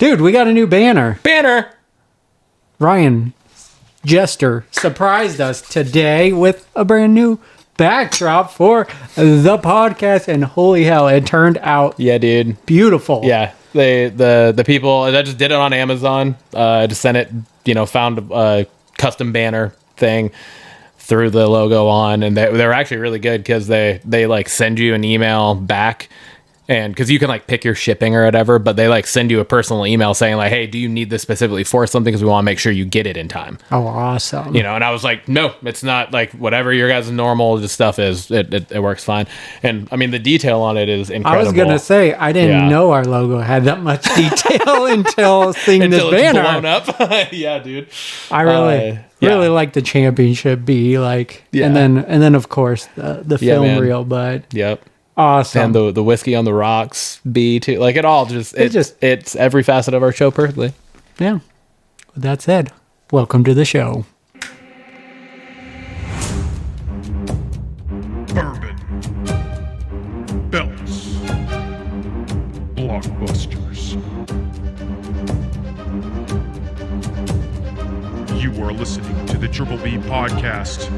Dude, we got a new banner. Banner! Ryan Jester surprised us today with a brand new backdrop for the podcast, and holy hell, it turned out beautiful. Yeah, the people that just did it on Amazon, just sent it, found a custom banner thing, threw the logo on, and they're actually really good because they like send you an email back. And because you can like pick your shipping or whatever, but they like send you a personal email saying like, hey, do you need this specifically for something? Because we want to make sure you get it in time. Oh, awesome. And I was like, no, it's not like whatever your guys' normal just stuff is. It works fine. And I mean, the detail on it is incredible. I was going to say, I didn't know our logo had that much detail until seeing this banner. Blown up. Yeah, dude. I really like the championship B, and then of course the film reel, but yep. Awesome. And the whiskey on the rocks B too. Like it all it's every facet of our show perfectly. Yeah. With that said, welcome to the show. Bourbon. Belts. Blockbusters. You are listening to the Triple B podcast.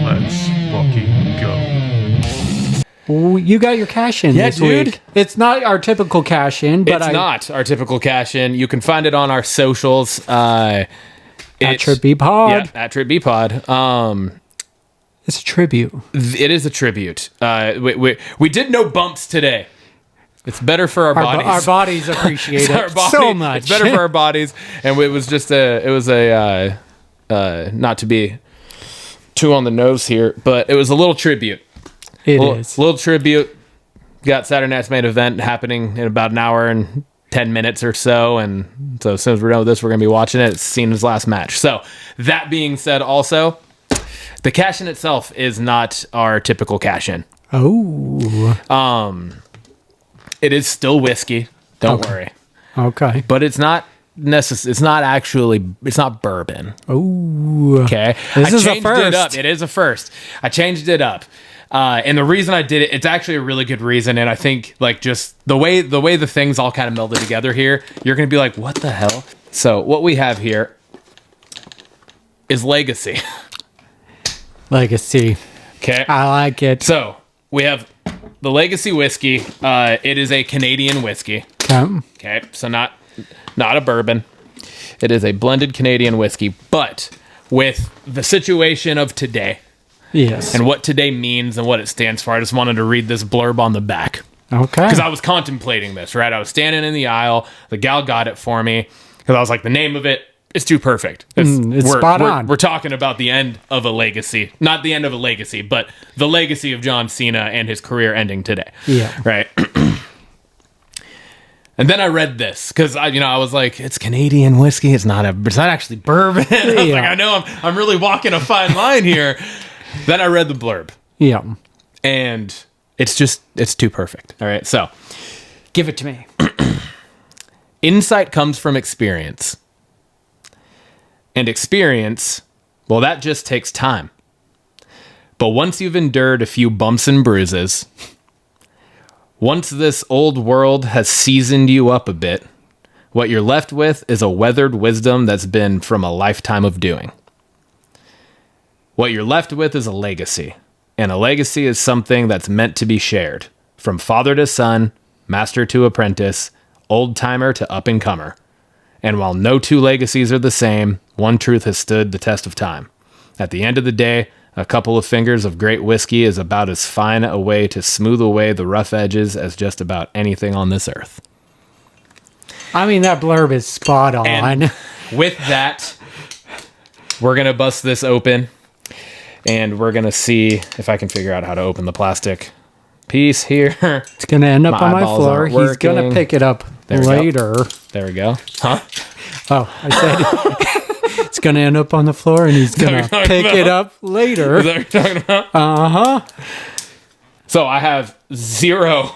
Let's fucking go. You got your cash in this week. It's not our typical cash in, but it's not our typical cash in. You can find it on our socials. At Trip B Pod. Yeah, at Trip B Pod. It's a tribute. It is a tribute. We did no bumps today. It's better for our bodies. Our bodies appreciate it so much. It's better for our bodies, and it was just a not to be too on the nose here, but it was a little tribute. It is. Little tribute. Got Saturday night's main event happening in about an hour and 10 minutes or so, and so as soon as we're done with this, we're going to be watching it. It's Cena's last match. So, that being said, also, the cash-in itself is not our typical cash-in. Oh. It is still whiskey. Don't worry. Okay. But it's not it's not bourbon. Oh. Okay. This is a first. It is a first. I changed it up. And the reason I did it, it's actually a really good reason. And I think like just the way the things all kind of melded together here, you're going to be like, what the hell? So what we have here is Legacy. Legacy. Okay. I like it. So we have the Legacy whiskey. It is a Canadian whiskey. Okay. So not a bourbon. It is a blended Canadian whiskey, but with the situation of today. Yes. And what today means and what it stands for, I just wanted to read this blurb on the back. Okay. Because I was contemplating this, right? I was standing in the aisle. The gal got it for me. Because I was like, the name of it is too perfect. It's spot on. We're talking about the end of a legacy. Not the end of a legacy, but the legacy of John Cena and his career ending today. Yeah. Right? And then I read this because I was like, it's Canadian whiskey. It's not actually bourbon. I was like, I know I'm really walking a fine line here. Then I read the blurb. Yeah. And it's too perfect. All right. So give it to me. Insight comes from experience. And experience, well, that just takes time. But once you've endured a few bumps and bruises, once this old world has seasoned you up a bit, what you're left with is a weathered wisdom that's been from a lifetime of doing. What you're left with is a legacy. And a legacy is something that's meant to be shared. From father to son, master to apprentice, old-timer to up-and-comer. And while no two legacies are the same, one truth has stood the test of time. At the end of the day, a couple of fingers of great whiskey is about as fine a way to smooth away the rough edges as just about anything on this earth. I mean, that blurb is spot on. And with that, we're going to bust this open, and we're going to see if I can figure out how to open the plastic piece here. It's going to end up on my floor. He's going to pick it up later. There we go. Huh? Oh, I said it's going to end up on the floor, and he's going to pick it up later. Is that what you're talking about? Uh-huh. So I have zero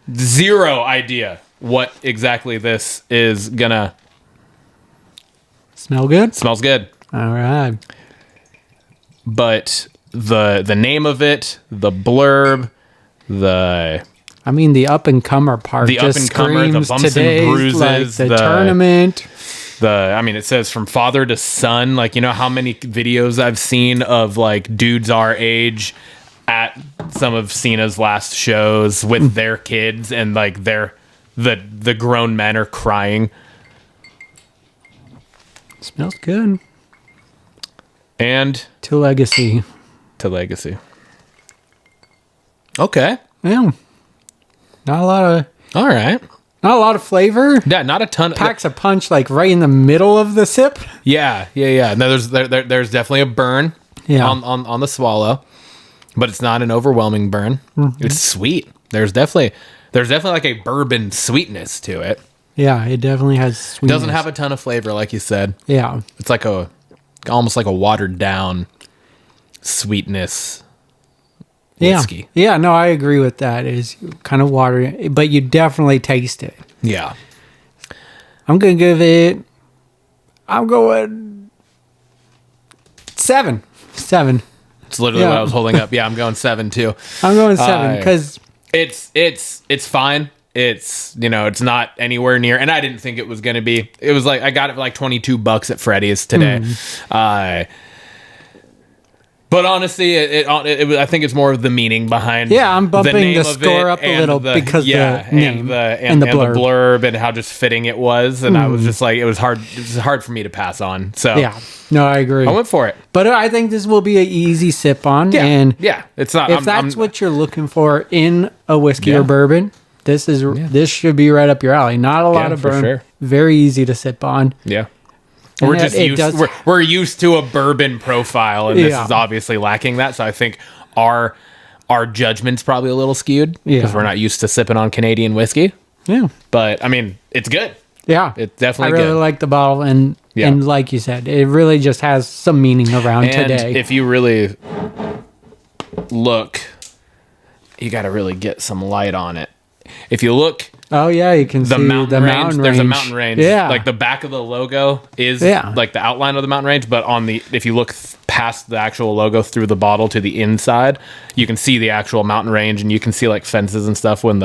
idea what exactly this is going to... Smell good? Smells good. All right. But the name of it, the blurb, I mean, the up-and-comer part The just up-and-comer, the screams bumps and today's, bruises, like, the the- tournament. it says from father to son. Like, you know how many videos I've seen of like dudes our age at some of Cena's last shows with their kids, and like the grown men are crying. Smells good. And To legacy. to legacy. Okay. Yeah. Not All right. a lot of flavor. Yeah, not a ton. Packs a punch like right in the middle of the sip. Yeah. No, there's definitely a burn on the swallow, but it's not an overwhelming burn. Mm-hmm. It's sweet. There's definitely like a bourbon sweetness to it. Yeah, it definitely has sweetness. Doesn't have a ton of flavor, like you said. Yeah. It's like almost like a watered down sweetness whiskey. Yeah, no, I agree with that. It's kind of watery, but you definitely taste it. Yeah. I'm going to going 7. 7. It's literally what I was holding up. Yeah, I'm going 7 too. I'm going 7 because It's fine. It's, it's not anywhere near, and I didn't think it was going to be. It was like I got it for like $22 at Freddy's today. But honestly, I think it's more of the meaning behind. Yeah, I'm bumping name the of score it up a and little because the name and the blurb. the blurb and how just fitting it was, and I was just like, it was hard for me to pass on. So Yeah, no, I agree. I went for it. But I think this will be an easy sip on. Yeah, And yeah, it's not. if that's what you're looking for in a whiskey Yeah. or bourbon, this should be right up your alley. Not a lot of for burn. sure. Very easy to sip on. Yeah. And We're just we're used to a bourbon profile, and this Yeah. is obviously lacking that. So I think our judgment's probably a little skewed because Yeah. we're not used to sipping on Canadian whiskey. Yeah. But I mean, it's good. Yeah. It's definitely I really good. like the bottle, and like you said, it really just has some meaning around And today. if you really look, you got to really get some light on it. If you look, oh yeah, you can the see mountain the range, mountain range. there's a mountain range. Yeah. Like the back of the logo is Yeah. like the outline of the mountain range, but if you look past the actual logo through the bottle to the inside, you can see the actual mountain range, and you can see like fences and stuff and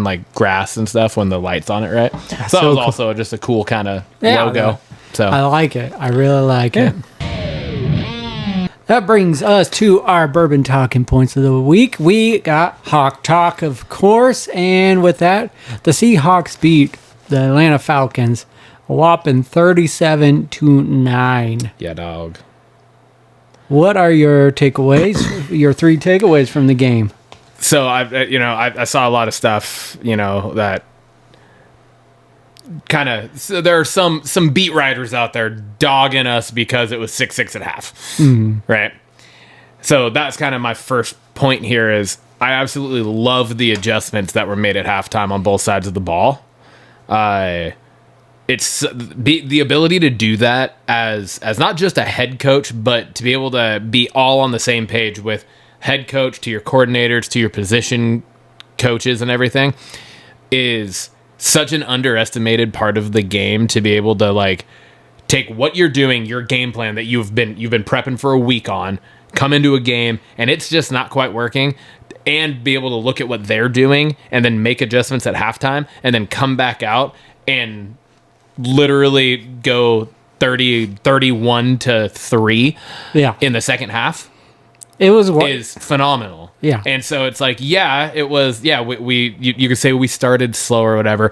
like grass and stuff when the light's on it, right? So that so was cool. also just a cool kind of Yeah, logo. So I like it. I really like it. That brings us to our bourbon talking points of the week. We got Hawk Talk, of course, and with that, the Seahawks beat the Atlanta Falcons a whopping 37-9. yeah, dog. What are your takeaways? Your 3 takeaways from the game? So I saw a lot of stuff, that kind of, so there are some beat writers out there dogging us because it was 6-6 at half. Right. So that's kind of my first point here is I absolutely love the adjustments that were made at halftime on both sides of the ball. It's the ability to do that as not just a head coach, but to be able to be all on the same page with head coach to your coordinators to your position coaches and everything is such an underestimated part of the game, to be able to like take what you're doing, your game plan that you've been prepping for a week on, come into a game and it's just not quite working, and be able to look at what they're doing and then make adjustments at halftime and then come back out and literally go 31-3 in the second half. It was is phenomenal. Yeah. And so it's like, it was, you could say we started slow or whatever.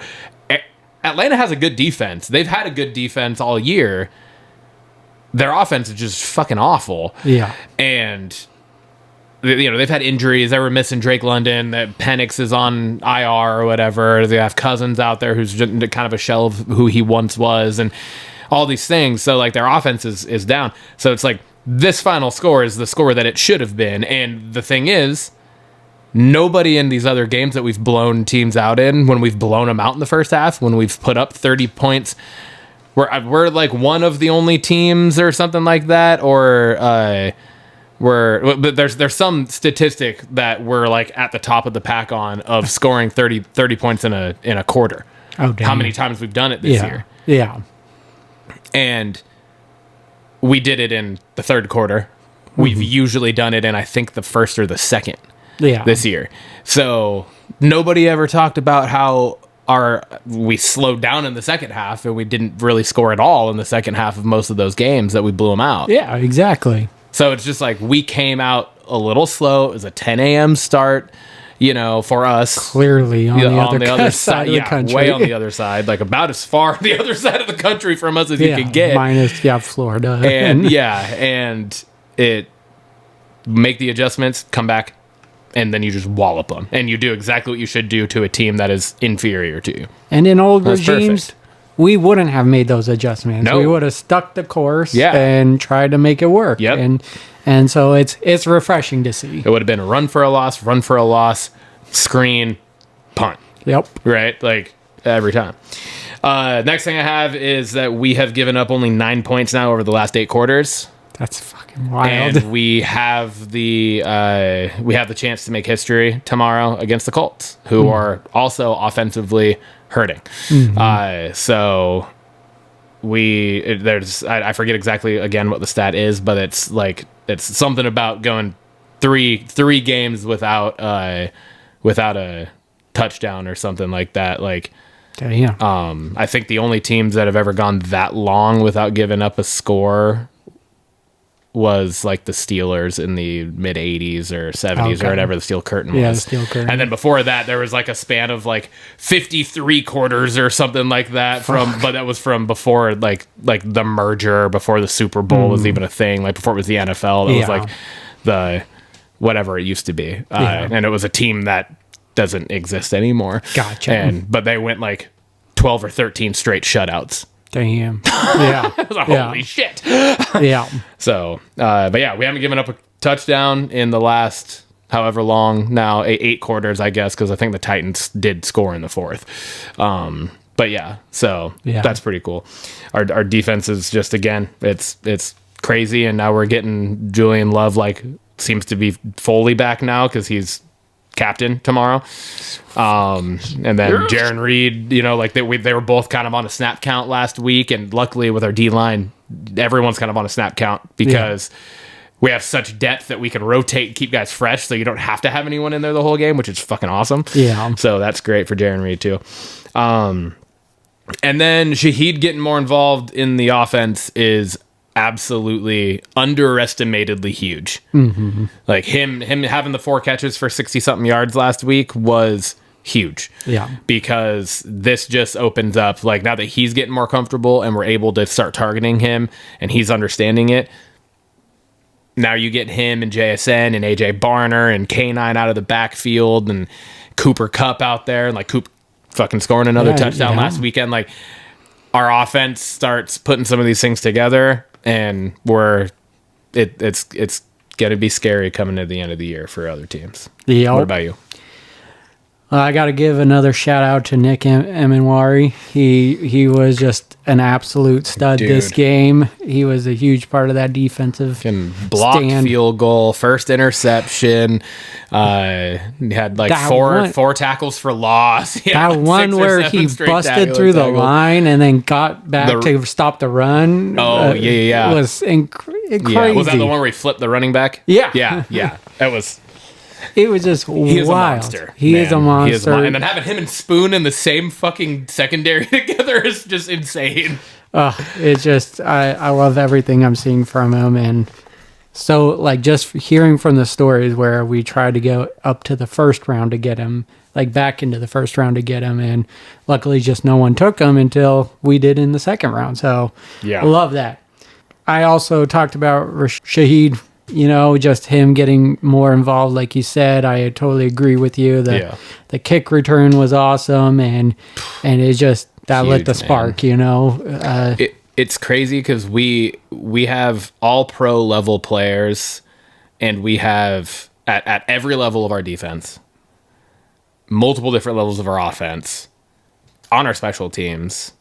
Atlanta has a good defense. They've had a good defense all year. Their offense is just fucking awful. Yeah. And, they've had injuries. They were missing Drake London. Penix is on IR or whatever. They have Cousins out there who's just kind of a shell of who he once was, and all these things. So, like, their offense is down. So it's like, this final score is the score that it should have been. And the thing is, nobody in these other games that we've blown teams out in, when we've blown them out in the first half, when we've put up 30 points, we're like one of the only teams or something like that, or but there's some statistic that we're like at the top of the pack of scoring 30 points in a quarter. Oh, damn. How many times we've done it this year. Yeah. And we did it in the third quarter. We've usually done it in, I think, the first or the second. this year. So nobody ever talked about how we slowed down in the second half and we didn't really score at all in the second half of most of those games that we blew them out. Yeah, exactly. So it's just like we came out a little slow. It was a 10 a.m. start, for us. Clearly on the other side of the country. Way on the other side, like about as far the other side of the country from us as you can get. Minus, Florida. And and it make the adjustments, come back, and then you just wallop them. And you do exactly what you should do to a team that is inferior to you. And in old regimes, we wouldn't have made those adjustments. No. We would have stuck the course and tried to make it work. Yep. And so it's refreshing to see. It would have been a run for a loss, screen, punt. Yep. Right? Like every time. Next thing I have is that we have given up only 9 points now over the last 8 quarters. That's fucking wild. And we have the chance to make history tomorrow against the Colts, who are also offensively hurting. So I forget exactly again what the stat is, but it's something about going three games without a touchdown or something like that. Like, I think the only teams that have ever gone that long without giving up a score was like the Steelers in the mid 80s or 70s or whatever the Steel Curtain was. Yeah, the Steel Curtain. And then before that, there was like a span of like 53 quarters or something like that but that was from before like the merger, before the Super Bowl was even a thing, like before it was the NFL. It was like the whatever it used to be. And it was a team that doesn't exist anymore. Gotcha. But they went like 12 or 13 straight shutouts. Damn. Yeah. Holy shit. Yeah. So, but yeah, we haven't given up a touchdown in the last however long now, 8 quarters, I guess, because I think the Titans did score in the 4th. But yeah, so that's pretty cool. Our defense is just, again, it's crazy, and now we're getting Julian Love, seems to be fully back now because he's captain tomorrow. And then Jaron Reed, they were both kind of on a snap count last week, and luckily with our D-line, everyone's kind of on a snap count because we have such depth that we can rotate and keep guys fresh, so you don't have to have anyone in there the whole game, which is fucking awesome. Yeah. So that's great for Jaron Reed too. And then Shaheed getting more involved in the offense is absolutely underestimatedly huge. Like him having the 4 catches for 60 something yards last week was huge. Yeah. Because this just opens up, like, now that he's getting more comfortable and we're able to start targeting him and he's understanding it, now you get him and JSN and AJ Barner and K9 out of the backfield and Cooper Kupp out there, and like Coop fucking scoring another touchdown last weekend. Like, our offense starts putting some of these things together, and it's gonna be scary coming to the end of the year for other teams. Yep. What about you? I got to give another shout out to Nick Emenwari. He was just an absolute stud this game. He was a huge part of that defensive blocked stand. Field goal, first interception. He had like four tackles for loss. That like one where he busted through the line and then got back to stop the run. Oh, yeah. Was crazy. Yeah. Was that the one where he flipped the running back? Yeah. Yeah. That was... It was just wild. He is a monster. He is a monster. And then having him and Spoon in the same fucking secondary together is just insane. It's just, I love everything I'm seeing from him. And so, like, just hearing from the stories where we tried to go up to the first round to get him, like back into the first round to get him. And luckily just no one took him until we did in the second round. So, I love that. I also talked about Shaheed. Just him getting more involved, like you said. I totally agree with you. The kick return was awesome, and it just lit the spark. It's crazy because we have all pro level players, and we have at every level of our defense, multiple different levels of our offense, on our special teams.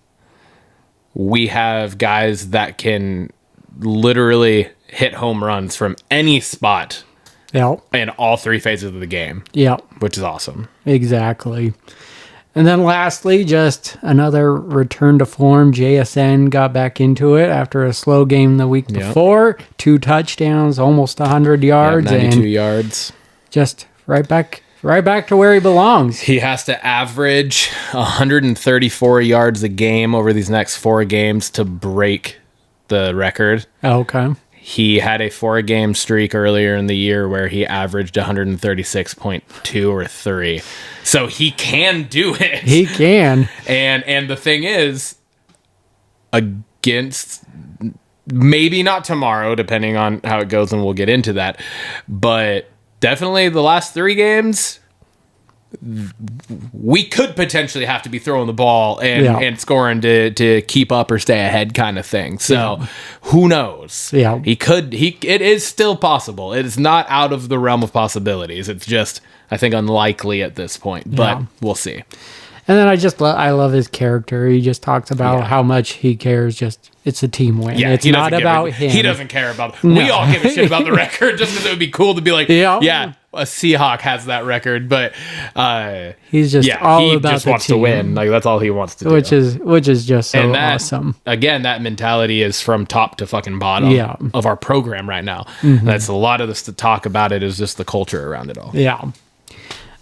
We have guys that can literally hit home runs from any spot in all 3 phases of the game. Yeah. Which is awesome. Exactly. And then lastly, just another return to form. JSN got back into it after a slow game the week before. 2 touchdowns, almost 100 yards. 92 yards. Just right back to where he belongs. He has to average 134 yards a game over these next 4 games to break the record. Oh, okay. He had a 4-game streak earlier in the year where he averaged 136.2 or 3. So he can do it. He can. And the thing is, against, maybe not tomorrow, depending on how it goes, and we'll get into that, but definitely the last 3 games, we could potentially have to be throwing the ball and scoring to keep up or stay ahead kind of thing. So who knows? Yeah. It is still possible. It is not out of the realm of possibilities. It's just, I think, unlikely at this point, but we'll see. And then I love his character. He just talks about how much he cares. Just it's a team win. Yeah, it's not about him. He doesn't care about. No. We all give a shit about the record just because it would be cool to be like, yeah, a Seahawk has that record, but he's just all he about just the wants team. to win. Like that's all he wants to do. Which is just so and that, awesome. Again, that mentality is from top to fucking bottom of our program right now. Mm-hmm. That's a lot of this to talk about. It is just the culture around it all. Yeah.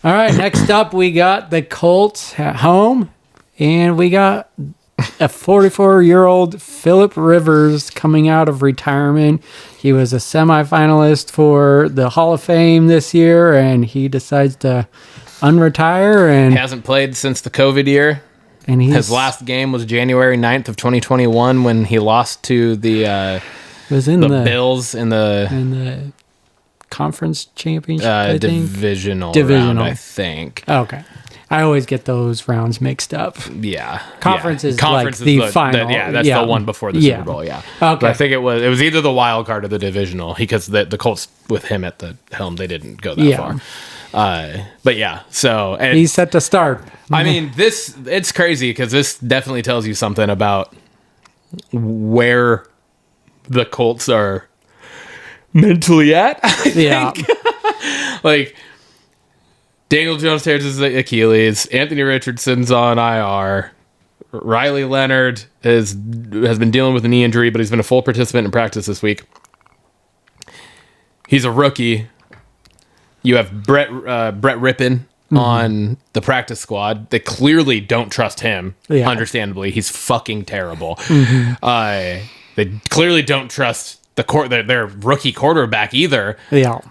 All right, next up, we got the Colts at home, and we got a 44-year-old Phillip Rivers coming out of retirement. He was a semifinalist for the Hall of Fame this year, and he decides to unretire. And he hasn't played since the COVID year. And his last game was January 9th of 2021 when he lost to the Bills in the conference championship, divisional round, I think. Okay. I always get those rounds mixed up. Yeah. Conference is like the final. That's the one before the Super Bowl, Okay. But I think it was either the wild card or the divisional because the Colts with him at the helm, they didn't go that far. But yeah, so... And he's set to start. I mean, it's crazy because this definitely tells you something about where the Colts are mentally at, I think. Like, Daniel Jones tears his Achilles. Anthony Richardson's on IR. Riley Leonard has been dealing with a knee injury, but he's been a full participant in practice this week. He's a rookie. You have Brett Rippon on the practice squad. They clearly don't trust him. Understandably, he's fucking terrible. They clearly don't trust their rookie quarterback either. Yeah.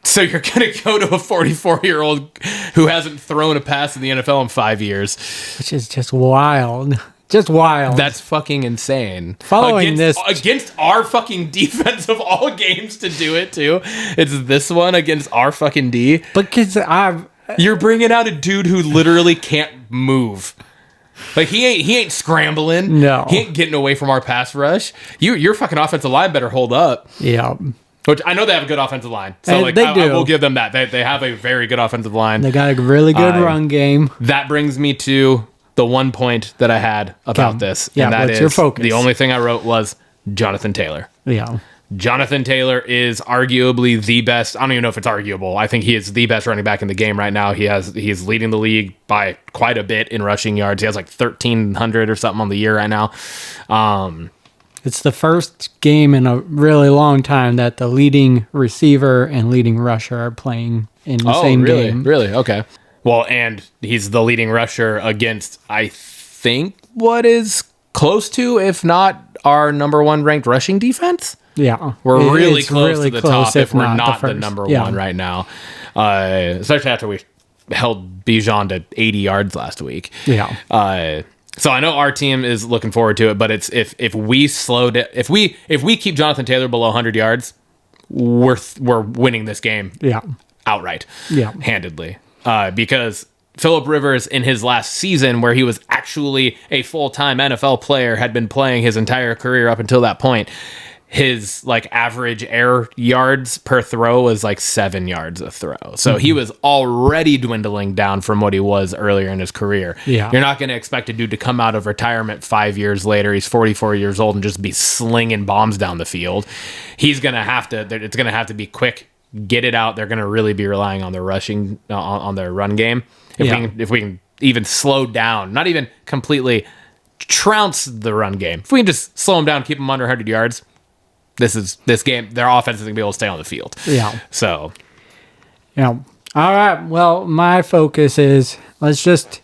So you're going to go to a 44-year-old who hasn't thrown a pass in the NFL in 5 years. Which is just wild. Just wild. That's fucking insane. Against our fucking defense of all games to do it, too. It's this one against our fucking D. Because you're bringing out a dude who literally can't move. Like, he ain't scrambling. No. He ain't getting away from our pass rush. Your fucking offensive line better hold up. Yeah. Which I know they have a good offensive line. So, like, I will give them that. They have a very good offensive line. They got a really good run game. That brings me to the one point that I had about this. Yeah, and that is your focus. The only thing I wrote was Jonathan Taylor. Yeah. Jonathan Taylor is arguably the best. I don't even know if it's arguable. I think he is the best running back in the game right now. He's leading the league by quite a bit in rushing yards. He has like 1,300 or something on the year right now. It's the first game in a really long time that the leading receiver and leading rusher are playing in the same game. Really? Okay. Well, and he's the leading rusher against, I think, what is close to, if not our number one ranked rushing defense. Yeah. We're really close to the top if we're not the number one right now. Especially after we held Bijan to 80 yards last week. Yeah. So I know our team is looking forward to it, but it's if we keep Jonathan Taylor below 100 yards, we're winning this game. Yeah. Outright. Yeah. Handedly. Because Phillip Rivers in his last season, where he was actually a full-time NFL player, had been playing his entire career up until that point. His like average air yards per throw was like 7 yards a throw. So he was already dwindling down from what he was earlier in his career. Yeah. You're not going to expect a dude to come out of retirement 5 years later. He's 44 years old and just be slinging bombs down the field. He's going to have to, it's going to have to be quick, get it out. They're going to really be relying on their rushing, on their run game. If we can even slow down, not even completely trounce the run game. If we can just slow them down, keep them under 100 yards, this game, their offense is going to be able to stay on the field. Yeah. So. Yeah. All right. Well, my focus is let's just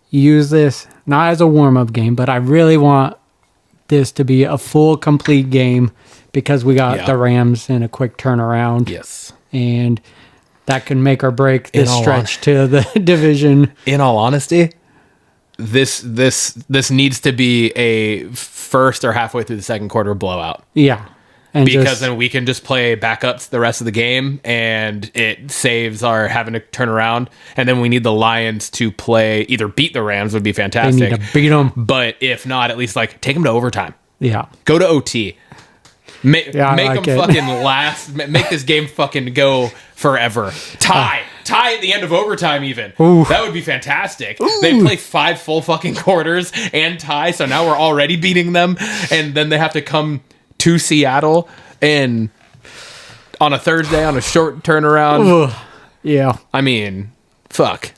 use this not as a warm-up game, but I really want this to be a full, complete game because we got the Rams in a quick turnaround. Yes. And that can make or break this stretch to the division. In all honesty, this needs to be a first or halfway through the second quarter blowout. Yeah. And because then we can just play backups the rest of the game, and it saves our having to turn around. And then we need the Lions to play, either beat the Rams would be fantastic. They need to beat them. But if not, at least like take them to overtime. Yeah. Go to OT. Make like them fucking last. Make this game fucking go forever. Tie at the end of overtime even. Ooh. That would be fantastic. They play 5 full fucking quarters and tie, so now we're already beating them, and then they have to come to Seattle and on a Thursday on a short turnaround. Yeah. I mean, fuck.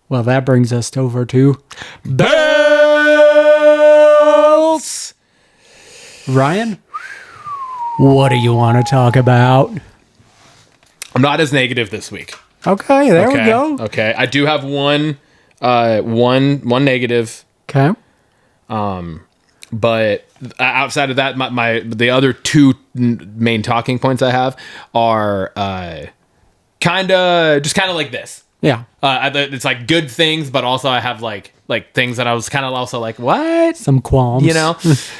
Well, that brings us over to Bells. Ryan. What do you want to talk about? I'm not as negative this week. Okay, there we go. Okay, I do have one negative. Okay. But outside of that, the other 2 main talking points I have are kind of like this. Yeah. It's like good things, but also I have like things that I was kind of also like, what? Some qualms. You know?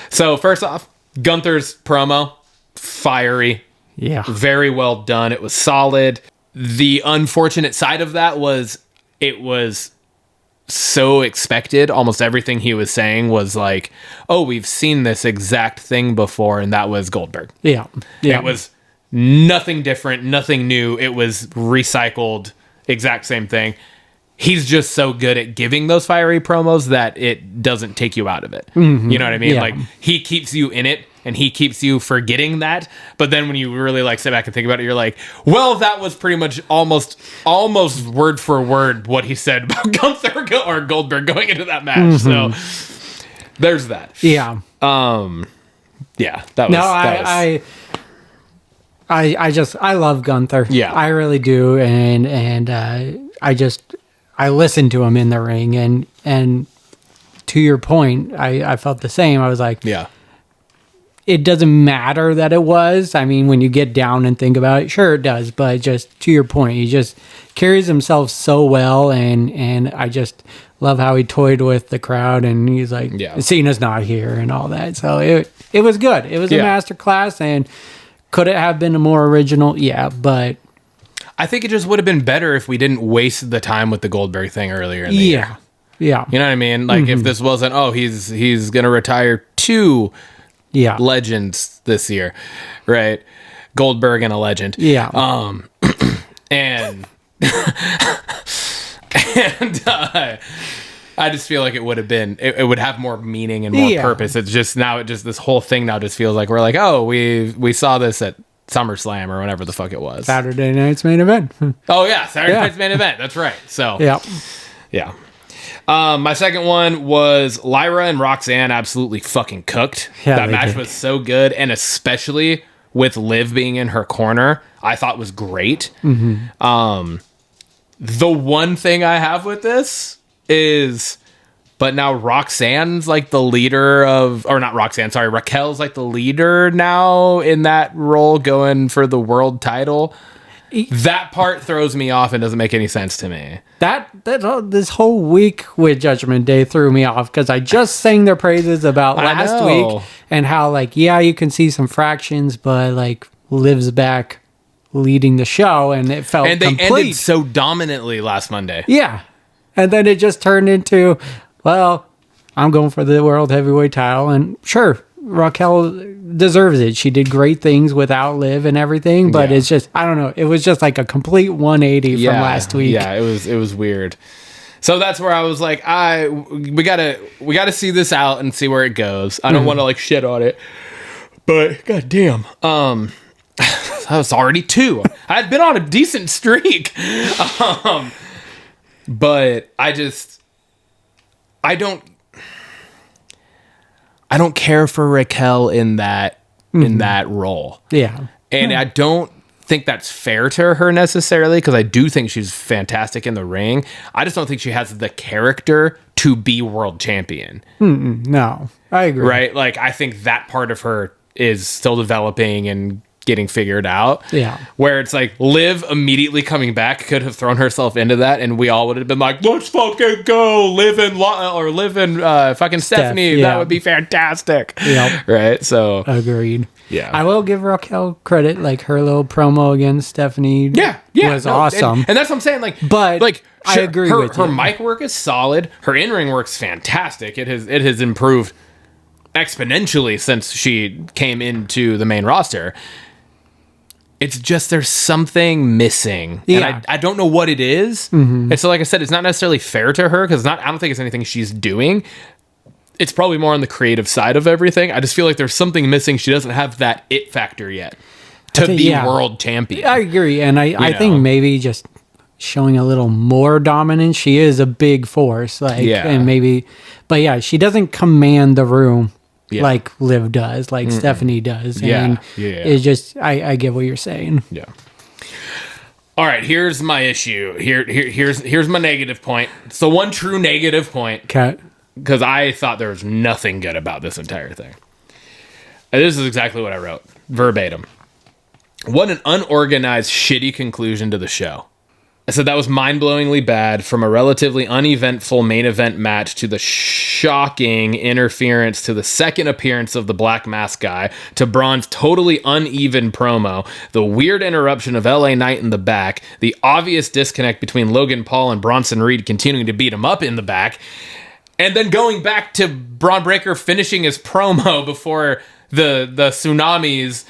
So first off, Gunther's promo, fiery. Yeah. Very well done. It was solid. The unfortunate side of that was it was so expected. Almost everything he was saying was like, oh, we've seen this exact thing before, and that was Goldberg. Yeah. It was nothing different, nothing new. It was recycled, exact same thing. He's just so good at giving those fiery promos that it doesn't take you out of it. Mm-hmm. You know what I mean? Yeah. Like, he keeps you in it, and he keeps you forgetting that. But then when you really like sit back and think about it, you're like, well, that was pretty much almost word for word what he said about Gunther or Goldberg going into that match. Mm-hmm. So there's that. Yeah. Yeah. That was. I love Gunther. Yeah. I really do. And I listen to him in the ring, and to your point, I felt the same. I was like, Yeah. It doesn't matter that it was. I mean, when you get down and think about it, sure it does. But just to your point, he just carries himself so well, and I just love how he toyed with the crowd, and he's like, Cena's not here and all that. So it was good. It was a master class, and could it have been a more original? Yeah, but I think it just would have been better if we didn't waste the time with the Goldberg thing earlier in the year. Yeah. You know what I mean? Like, if this wasn't, he's going to retire 2 legends this year, right? Goldberg and a legend. Yeah. And I just feel like it would have been, it would have more meaning and more purpose. It's just now, this whole thing now just feels like we're like, oh, we saw this at SummerSlam or whatever the fuck it was. Saturday night's main event. Oh yeah, Saturday night's main event. That's right. So yeah. My second one was Lyra and Roxanne absolutely fucking cooked. Yeah, that match was so good, and especially with Liv being in her corner, I thought was great. Mm-hmm. The one thing I have with this is, but now Roxanne's like the leader of, or not Roxanne, sorry, Raquel's like the leader now in that role going for the world title. That part throws me off and doesn't make any sense to me. This whole week with Judgment Day threw me off because I just sang their praises about last week and how, like, you can see some fractions, but like Liv's back leading the show, and it felt and they complete. Ended so dominantly last Monday. Yeah, and then it just turned into, well, I'm going for the world heavyweight title, and sure, Raquel deserves it. She did great things without Liv and everything, but it's just, I don't know. It was just like a complete 180 from last week. Yeah, it was weird. So that's where I was like, we gotta see this out and see where it goes. I don't want to like shit on it, but goddamn, that was already 2. I had been on a decent streak, but I don't care for Raquel in that in that role. Yeah. And I don't think that's fair to her necessarily, because I do think she's fantastic in the ring. I just don't think she has the character to be world champion. No, I agree. Right? Like, I think that part of her is still developing and getting figured out. Yeah. Where it's like Liv immediately coming back could have thrown herself into that, and we all would have been like, let's fucking go, Liv and fucking Stephanie. yeah. That would be fantastic. Yep. Right? So Agreed. Yeah. I will give Raquel credit. Like, her little promo against Stephanie was awesome. And that's what I'm saying. Like, But like I agree with her you. mic work is solid. Her in-ring work's fantastic. It has improved exponentially since she came into the main roster. It's just there's something missing. Yeah. And I don't know what it is. And so, like I said, it's not necessarily fair to her, because I don't think it's anything she's doing. It's probably more on the creative side of everything. I just feel like there's something missing. She doesn't have that it factor yet to be world champion. I agree. And I think maybe just showing a little more dominance. She is a big force. And maybe, but yeah, she doesn't command the room like Liv does, like Stephanie does. And it's just, I get what you're saying. Yeah. All right, here's my issue. Here's my negative point. It's the one true negative point. Okay. Because I thought there was nothing good about this entire thing. And this is exactly what I wrote, verbatim. What an unorganized, shitty conclusion to the show. I said that was mind-blowingly bad, from a relatively uneventful main event match to the shocking interference to the second appearance of the Black Mask guy to Braun's totally uneven promo, the weird interruption of LA Knight in the back, the obvious disconnect between Logan Paul and Bronson Reed continuing to beat him up in the back, and then going back to Braun Breaker finishing his promo before the tsunamis.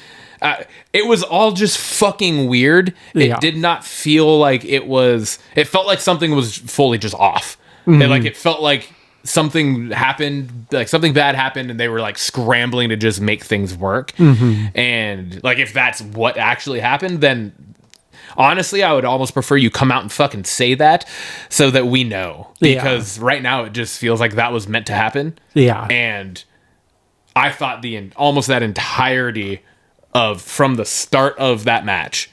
It was all just fucking weird. It did not feel like it was... It felt like something was fully just off. It felt like something happened, like something bad happened, and they were like scrambling to just make things work. And like, if that's what actually happened, then honestly, I would almost prefer you come out and fucking say that so that we know. Because right now it just feels like that was meant to happen. Yeah. And I thought almost that entirety from the start of that match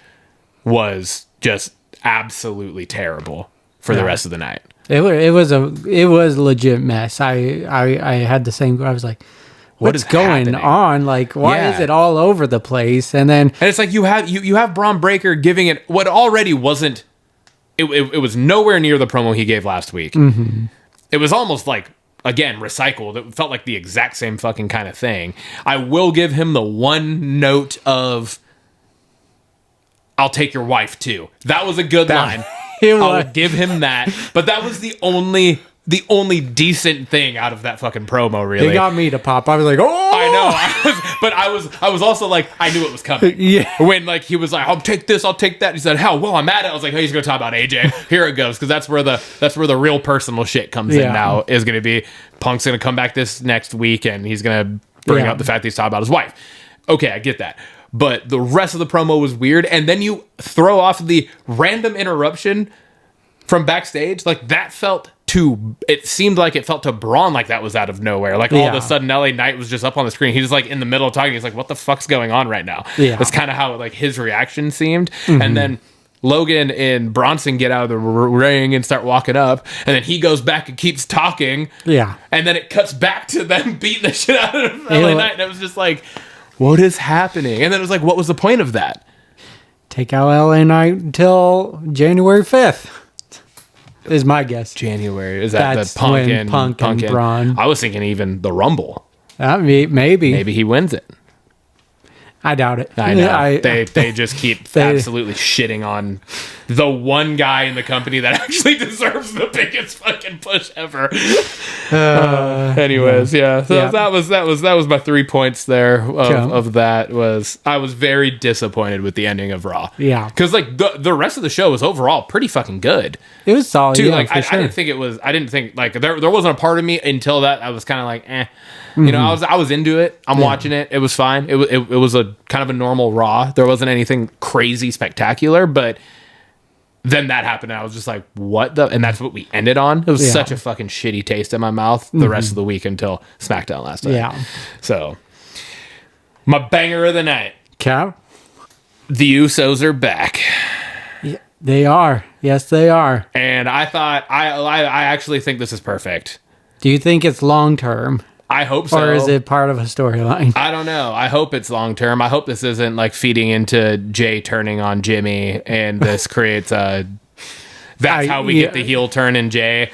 was just absolutely terrible for the rest of the night. It was a legit mess. I had the same. I was like, what's going on? Like, why is it all over the place? And it's like you have Braun Breaker giving it what already wasn't. It was nowhere near the promo he gave last week. It was almost like, again, recycled. It felt like the exact same fucking kind of thing. I will give him the one note of, I'll take your wife too. That was a good line. I'll give him that. But that was the only decent thing out of that fucking promo, really. It got me to pop. I was like, oh! I know. I was also like, I knew it was coming. Yeah. When like he was like, I'll take this, I'll take that. He said, hell, well, I'm at it. I was like, hey, he's gonna talk about AJ. Here it goes, because that's where the real personal shit comes in now. Is gonna be Punk's gonna come back this next week, and he's gonna bring up the fact that he's talking about his wife. Okay, I get that. But the rest of the promo was weird, and then you throw off the random interruption from backstage. Like, that felt it seemed like it felt to Braun like that was out of nowhere. Like, all of a sudden, LA Knight was just up on the screen. He was like in the middle of talking. He's like, what the fuck's going on right now? That's kind of how like his reaction seemed. And then Logan and Bronson get out of the ring and start walking up, and then he goes back and keeps talking. And then it cuts back to them beating the shit out of LA Knight, and it was just like, what is happening? And then it was like, what was the point of that? Take out LA Knight until January 5th. Is my guess. January. Is that the Punk and Braun? I was thinking even the Rumble. Maybe. Maybe he wins it. I doubt it. I know. They just keep absolutely shitting on the one guy in the company that actually deserves the biggest fucking push ever. Anyways, So that was my 3 points there of that. I was very disappointed with the ending of Raw. Yeah. Because like the rest of the show was overall pretty fucking good. It was solid. Too, yeah, like for sure. I didn't think like there wasn't a part of me until that I was kind of like, eh. You know, I was into it. I'm watching it. It was fine. It was a kind of a normal Raw. There wasn't anything crazy spectacular, but then that happened, and I was just like, what the? And that's what we ended on. It was such a fucking shitty taste in my mouth the rest of the week until SmackDown last night. Yeah. So, My banger of the night. Cap? The Usos are back. Yeah, they are. Yes, they are. And I thought, I actually think this is perfect. Do you think it's long-term? I hope so. Or is it part of a storyline? I don't know. I hope it's long-term. I hope this isn't like feeding into Jay turning on Jimmy and this creates a... That's how we get the heel turn in Jay.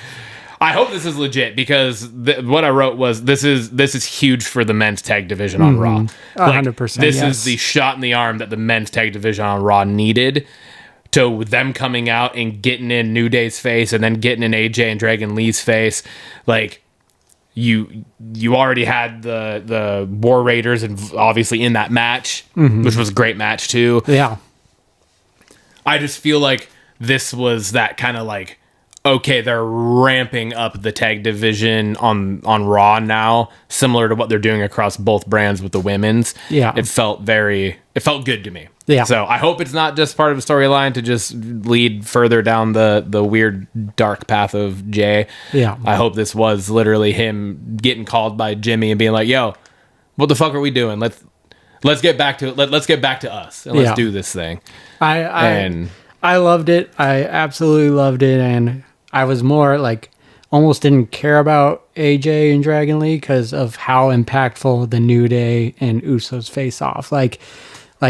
I hope this is legit because what I wrote was this is huge for the men's tag division on Raw. 100%. This is the shot in the arm that the men's tag division on Raw needed. To them coming out and getting in New Day's face and then getting in AJ and Dragon Lee's face, like you already had the War Raiders and obviously in that match, which was a great match too. Yeah. I just feel like this was that kind of like, okay, they're ramping up the tag division on Raw now, similar to what they're doing across both brands with the women's. Yeah. It felt good to me. Yeah. So I hope it's not just part of a storyline to just lead further down the weird dark path of Jay. Yeah. I hope this was literally him getting called by Jimmy and being like, yo, what the fuck are we doing? Let's get back to it. Let's get back to us and let's do this thing. I loved it. I absolutely loved it. And I was more like almost didn't care about AJ and Dragon Lee because of how impactful the New Day and Usos face off. Like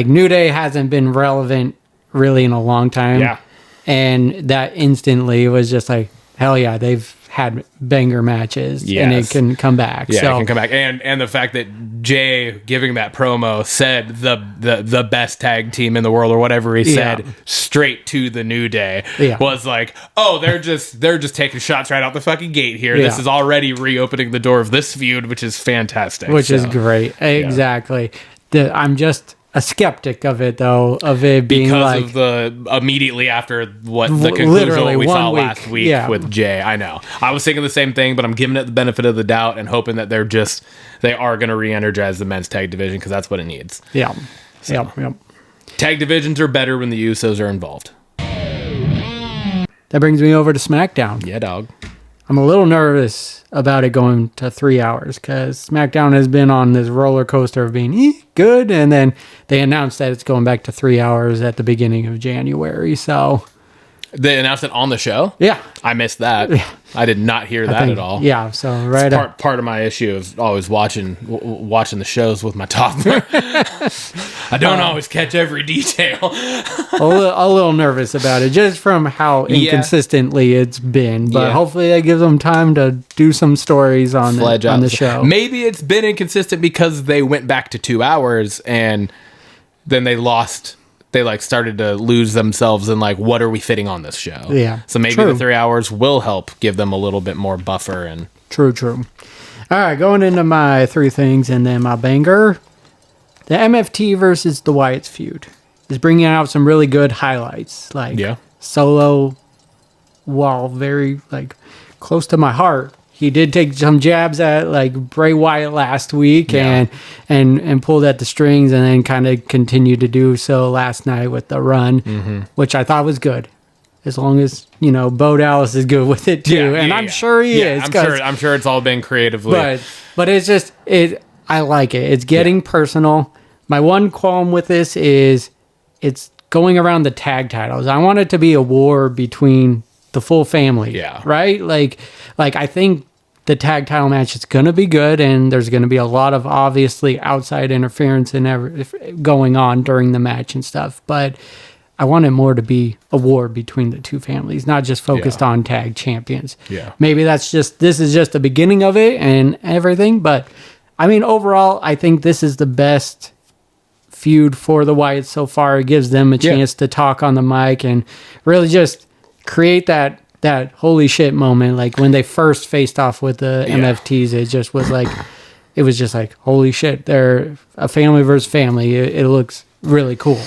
New Day hasn't been relevant really in a long time. Yeah. And that instantly was just like, hell yeah, they've had banger matches and it can come back. Yeah, so, it can come back. And the fact that Jay giving that promo said the best tag team in the world or whatever he said straight to the New Day was like, oh, they're just taking shots right out the fucking gate here. This is already reopening the door of this feud, which is fantastic. Which is great. Exactly. I'm just a skeptic of it though, of it being because like of the immediately after what the conclusion of what we saw last week with Jay. I know. I was thinking the same thing, but I'm giving it the benefit of the doubt and hoping that they are going to re-energize the men's tag division because that's what it needs. Yeah. So, tag divisions are better when the Usos are involved. That brings me over to SmackDown. Yeah, dog. I'm a little nervous about it going to 3 hours because SmackDown has been on this roller coaster of being good, and then they announced that it's going back to 3 hours at the beginning of January. So they announced it on the show? Yeah. I missed that. I did not hear that at all. Yeah, so it's part of my issue of always watching the shows with my toddler. I don't always catch every detail. a little nervous about it just from how inconsistently it's been, but hopefully that gives them time to do some stories on the show. Maybe it's been inconsistent because they went back to 2 hours and then they lost. They started to lose themselves in what are we fitting on this show? Yeah. So maybe the 3 hours will help give them a little bit more buffer. And True. All right, going into my three things and then my banger. The MFT versus the Wyatts feud is bringing out some really good highlights. Solo, while very close to my heart, he did take some jabs at Bray Wyatt last week and pulled at the strings and then kind of continued to do so last night with the run, which I thought was good. As long as, Bo Dallas is good with it too. I'm sure he is. I'm sure it's all been creatively. But it's just, I like it. It's getting personal. My one qualm with this is it's going around the tag titles. I want it to be a war between the full family. Yeah. Right? I think the tag title match is going to be good, and there's going to be a lot of obviously outside interference and going on during the match and stuff. But I want it more to be a war between the two families, not just focused on tag champions. Yeah. Maybe this is just the beginning of it and everything. But I mean, overall, I think this is the best feud for the Wyatts so far. It gives them a chance to talk on the mic and really just create that holy shit moment, when they first faced off with the MFTs. It just was holy shit, they're a family versus family. It looks really cool.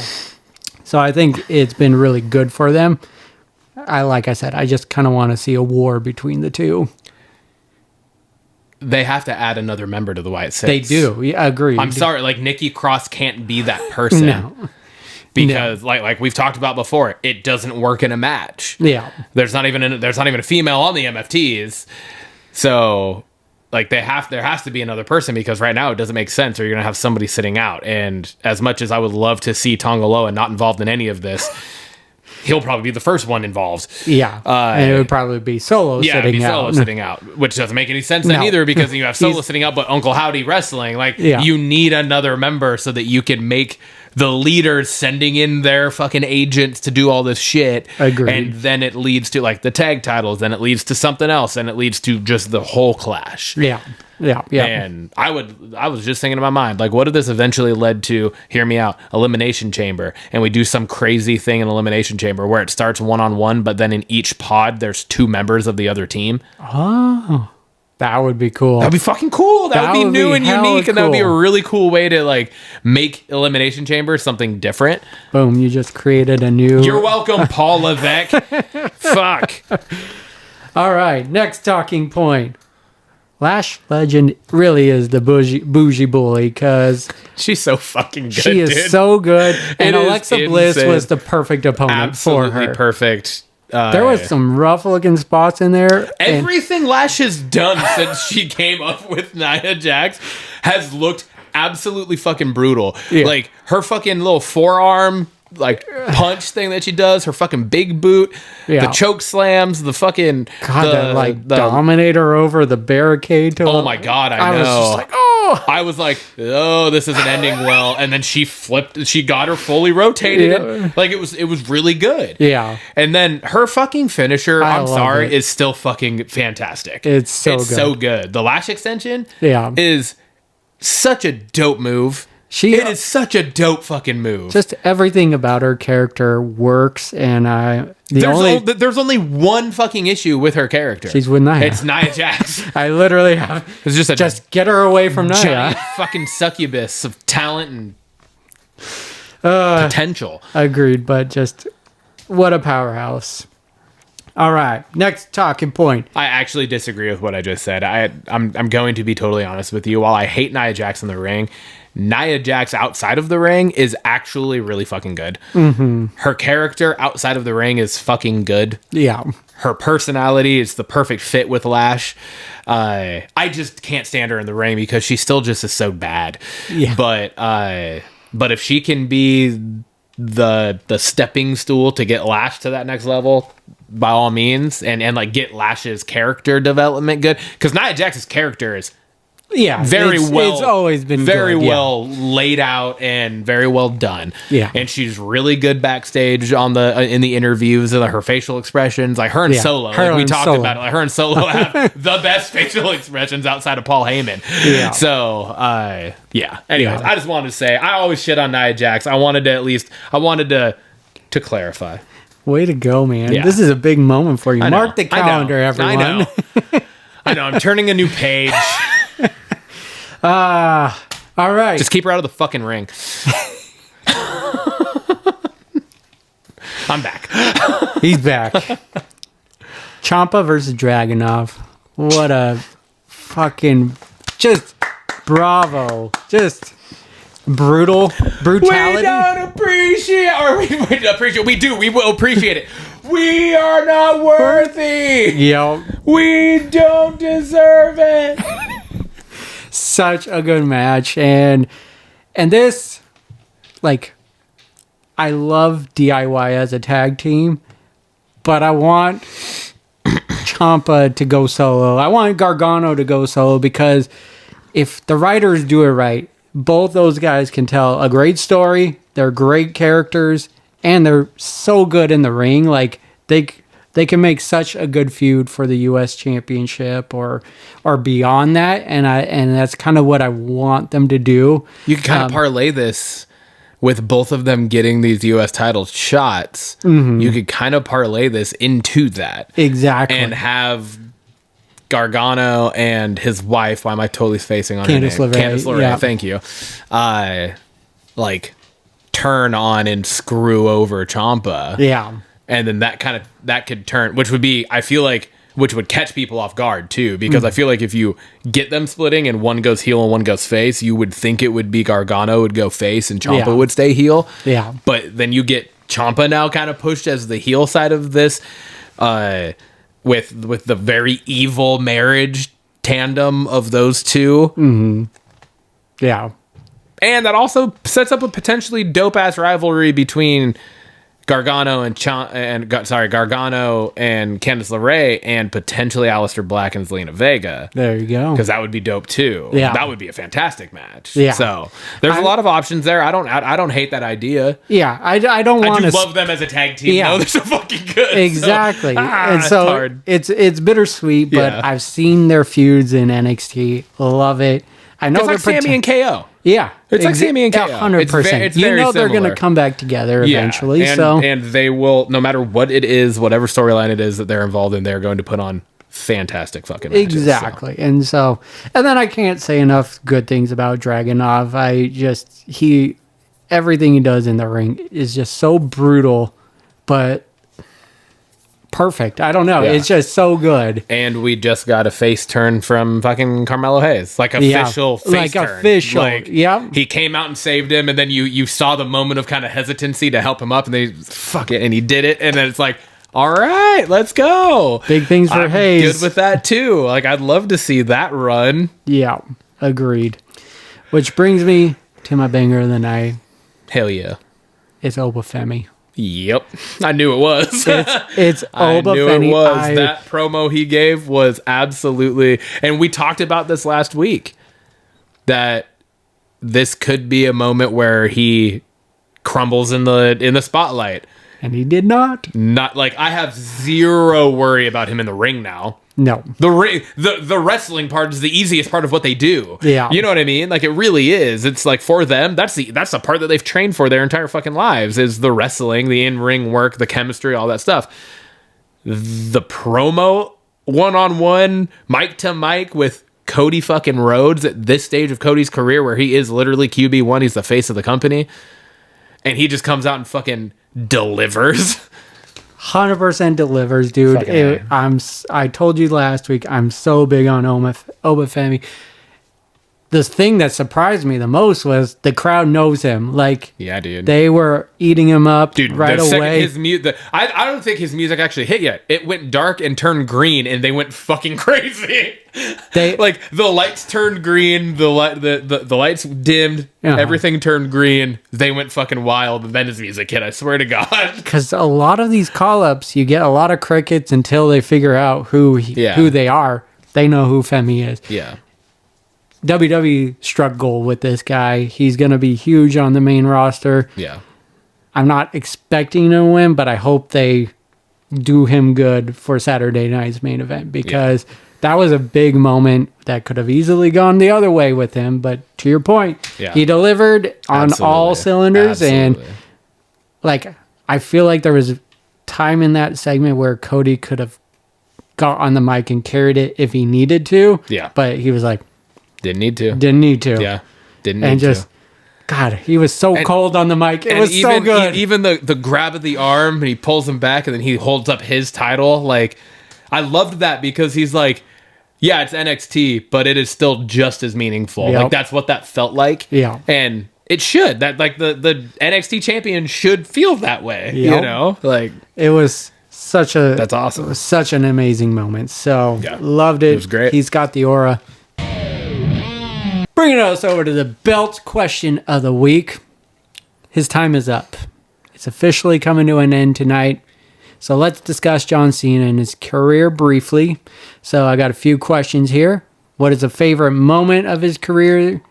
So I think it's been really good for them. Like I said, I just kind of want to see a war between the two. They have to add another member to the Wyatt Six. They do. Yeah, agreed. I'm sorry, Nikki Cross can't be that person. No. Because like we've talked about before, it doesn't work in a match. Yeah. There's not even a female on the MFTs. So Like there has to be another person, because right now it doesn't make sense, or you're gonna have somebody sitting out. And as much as I would love to see Tongaloa not involved in any of this, he'll probably be the first one involved. Yeah, and it would probably be Solo sitting out, which doesn't make any sense then either, because you have Solo sitting out, but Uncle Howdy wrestling. Like, you need another member so that you can make the leaders sending in their fucking agents to do all this shit. Agreed. And then it leads to like the tag titles, then it leads to something else, and it leads to just the whole clash. Yeah. And I was just thinking in my mind, like, what if this eventually led to, hear me out, Elimination Chamber, and we do some crazy thing in Elimination Chamber where it starts 1-on-1, but then in each pod there's 2 members of the other team. Oh, that would be cool. That'd be fucking cool. That would be new and unique, and that would be a really cool way to like make Elimination Chamber something different. Boom, you just created a new... You're welcome, Paul Levesque. Fuck. All right, next talking point. Lash Legend really is the bougie bully, because she's so fucking good. She is so good, and Alexa Bliss was the perfect opponent for her. Absolutely perfect. There was some rough looking spots in there. Everything Lash has done since she came up with Nia Jax has looked absolutely fucking brutal. Yeah. Like her fucking little forearm like punch thing that she does, her fucking big boot, the choke slams, the fucking the Dominator over the barricade. Oh my god, I know. Was just like, oh, I was like, oh, this isn't ending well. And then she flipped. She got her fully rotated. Yeah. Like it was really good. Yeah. And then her fucking finisher, I'm sorry, is still fucking fantastic. It's so good. The Lash extension, is such a dope move. It is such a dope fucking move. Just everything about her character works, and there's only one fucking issue with her character. She's with Nia. It's Nia Jax. I literally have. It's just get her away from Nia. Giant fucking succubus of talent and potential. Agreed, but just what a powerhouse. All right, next talking point. I actually disagree with what I just said. I'm going to be totally honest with you. While I hate Nia Jax in the ring, Nia Jax outside of the ring is actually really fucking good. Mm-hmm. Her character outside of the ring is fucking good. Yeah. Her personality is the perfect fit with Lash. I just can't stand her in the ring because she still just is so bad. Yeah. But if she can be the stepping stool to get Lash to that next level, by all means, and like get Lash's character development good, because Nia Jax's character is it's always been very well laid out and very well done. Yeah, and she's really good backstage on in the interviews and her facial expressions. Like her and Solo, we talked about it. Like her and Solo have the best facial expressions outside of Paul Heyman. Yeah. So Anyways, I just wanted to say I always shit on Nia Jax. I wanted to clarify. Way to go, man! Yeah. This is a big moment for you. Mark the calendar, everyone. I know. I'm turning a new page. All right. Just keep her out of the fucking ring. I'm back. He's back. Ciampa versus Dragunov. What a fucking just bravo. Just brutality. We don't appreciate, or we appreciate. We do. We will appreciate it. We are not worthy. Yep. We don't deserve it. Such a good match, and this, like, I love DIY as a tag team, but I want Ciampa to go solo. I want Gargano to go solo, because if the writers do it right, both those guys can tell a great story. They're great characters, and they're so good in the ring. Like they can make such a good feud for the U.S. Championship or beyond that, and that's kind of what I want them to do. You can kind of parlay this with both of them getting these U.S. title shots. Mm-hmm. You could kind of parlay this into that. Exactly. And have Gargano and his wife, why am I totally spacing on Candice her name? LeRae. Candice LeRae, yeah. Thank you. Like, turn on and screw over Ciampa. Yeah. And then that could turn, which would be, I feel like, which would catch people off guard too, because I feel like if you get them splitting and one goes heel and one goes face, you would think it would be Gargano would go face and Ciampa would stay heel. Yeah. But then you get Ciampa now kind of pushed as the heel side of this, with the very evil marriage tandem of those two. Yeah. And that also sets up a potentially dope ass rivalry between Gargano and Gargano and Candice LeRae, and potentially Aleister Black and Zelina Vega. There you go. Because that would be dope too. Yeah. That would be a fantastic match. Yeah. So there's a lot of options there. I don't hate that idea. Yeah, I don't want to love them as a tag team. Yeah. They're so fucking good. Exactly. So, and so it's bittersweet, but Yeah. I've seen their feuds in NXT. Love it. I know it's like Sammy and KO. Yeah, It's like Sammy and KO. 100%. It's You very know they're going to similar. come back together eventually. Yeah. And they will, no matter what it is, whatever storyline it is that they're involved in, they're going to put on fantastic fucking matches. Exactly. And then I can't say enough good things about Dragunov. Everything he does in the ring is just so brutal, but perfect. I don't know. Yeah. It's just so good. And we just got a face turn from fucking Carmelo Hayes. Like official face turn. Official. Like, yeah. He came out and saved him, and then you saw the moment of kind of hesitancy to help him up, and they fuck it, and he did it, and then it's like, all right, let's go. Big things for I'm Hayes. good with that too. Like, I'd love to see that run. Yeah. Agreed. Which brings me to my banger of the night. Hell yeah. It's Obafemi. Yep. I knew it was. It's I knew Obafemi. it was. That promo he gave was absolutely, and we talked about this last week, that this could be a moment where he crumbles in the spotlight. And he did not. Not like, I have zero worry about him in the ring now. No. The wrestling part is the easiest part of what they do. Yeah. You know what I mean? Like, it really is. It's like, for them, that's the part that they've trained for their entire fucking lives, is the wrestling, the in-ring work, the chemistry, all that stuff. The promo one-on-one, mic to mic with Cody fucking Rhodes at this stage of Cody's career, where he is literally QB1, he's the face of the company, and he just comes out and fucking delivers. 100% delivers, dude. I told you last week, I'm so big on Obafemi. The thing that surprised me the most was the crowd knows him. Like, Yeah, dude. they were eating him up right the second away. his I don't think his music actually hit yet. It went dark and turned green, and they went fucking crazy. Like, the lights turned green, the lights dimmed, everything turned green. They went fucking wild, and then his music hit. I swear to God. Because a lot of these call-ups, you get a lot of crickets until they figure out who they are. They know who Femi is. Yeah. WWE struck gold with this guy. He's going to be huge on the main roster. Yeah. I'm not expecting to win, but I hope they do him good for Saturday night's main event, because that was a big moment that could have easily gone the other way with him. But to your point, he delivered on all cylinders. And like, I feel like there was time in that segment where Cody could have got on the mic and carried it if he needed to. Yeah. But he was like, Didn't need to. Yeah. Didn't need And to. just, God, he was so cold on the mic. It was so good. Even the grab of the arm, and he pulls him back, and then he holds up his title. Like, I loved that, because he's like, yeah, it's NXT, but it is still just as meaningful. Yep. Like, that's what that felt like. Yeah. And it should. That, like, the NXT champion should feel that way. Yep. You know? Like, It was that's awesome. It was such an amazing moment. So Yeah. loved it. It was great. He's got the aura. Bringing us over to the belt question of the week. His time is up. It's officially coming to an end tonight. So let's discuss John Cena and his career briefly. So I got a few questions here. What is a favorite moment of his career?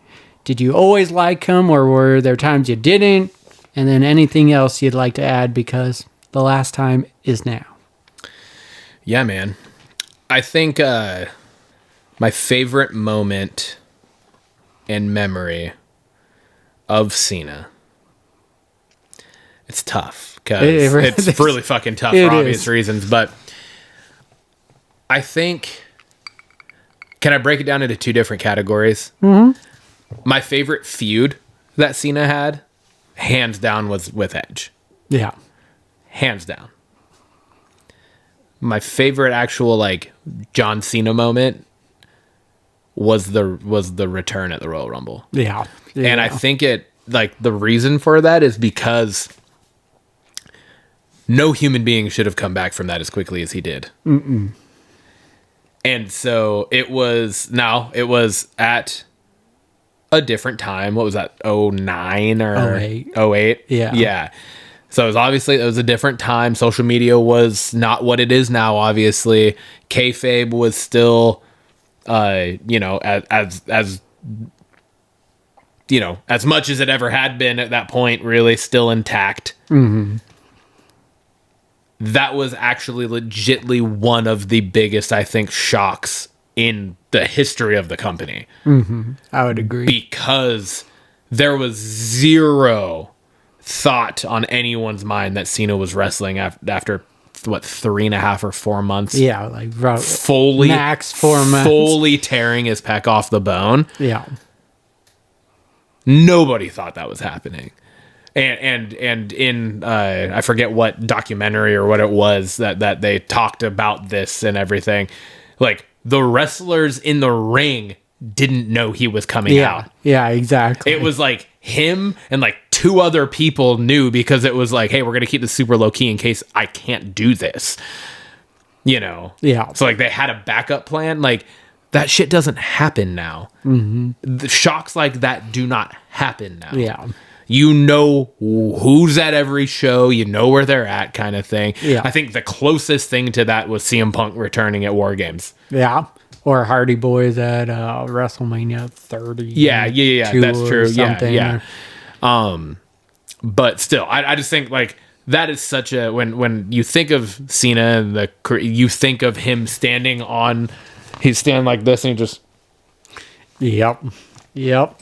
Did you always like him, or were there times you didn't? And then anything else you'd like to add, because the last time is now. Yeah, man. I think my favorite moment and memory of Cena. It's tough, because it's really fucking tough for obvious reasons, but I think, can I break it down into two different categories? Mm-hmm. My favorite feud that Cena had, hands down, was with Edge. Yeah. Hands down. My favorite actual, like, John Cena moment was the return at the Royal Rumble. Yeah. And I think the reason for that is because no human being should have come back from that as quickly as he did. Mm-mm. And so it was at a different time. What was that? 09 or 08? Yeah. Yeah. So it was a different time. Social media was not what it is now, obviously. Kayfabe was still, as much as it ever had been at that point, really still intact. Mm-hmm. That was actually legitly one of the biggest, I think, shocks in the history of the company. Mm-hmm. I would agree. Because there was zero thought on anyone's mind that Cena was wrestling after 3.5 or 4 months. Yeah, like fully max 4 months. Fully tearing his pec off the bone. Yeah. Nobody thought that was happening. And in I forget what documentary or what it was that they talked about this and everything. Like, the wrestlers in the ring didn't know he was coming out. Yeah, exactly. It was like him and like 2 other people knew, because it was like, hey, we're going to keep this super low key in case I can't do this. Yeah. So like they had a backup plan. Like, that shit doesn't happen now. Mm-hmm. The shocks like that do not happen now. Yeah. You know who's at every show, you know where they're at, kind of thing. Yeah. I think the closest thing to that was CM Punk returning at War Games. Yeah. Or Hardy Boys at WrestleMania 30. Yeah, that's true. Yeah. But still, I just think like that is such a when you think of Cena, you think of him he's standing like this and he just Yep.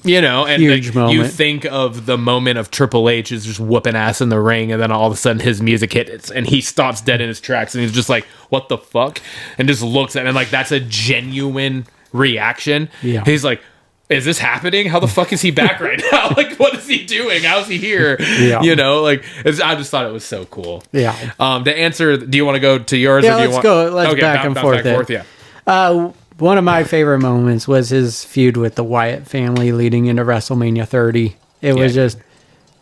And huge moment. You think of the moment of Triple H is just whooping ass in the ring, and then all of a sudden his music hits and he stops dead in his tracks, and he's just like, what the fuck? And just looks at him, and like, that's a genuine reaction. Yeah. He's like, is this happening? How the fuck is he back right now? Like, what is he doing? How is he here? Yeah. I just thought it was so cool. Yeah. To answer, do you want to go to yours? Yeah, or do you let's want... go. Let's okay, back and forth. Yeah. One of my favorite moments was his feud with the Wyatt family leading into WrestleMania 30. It was just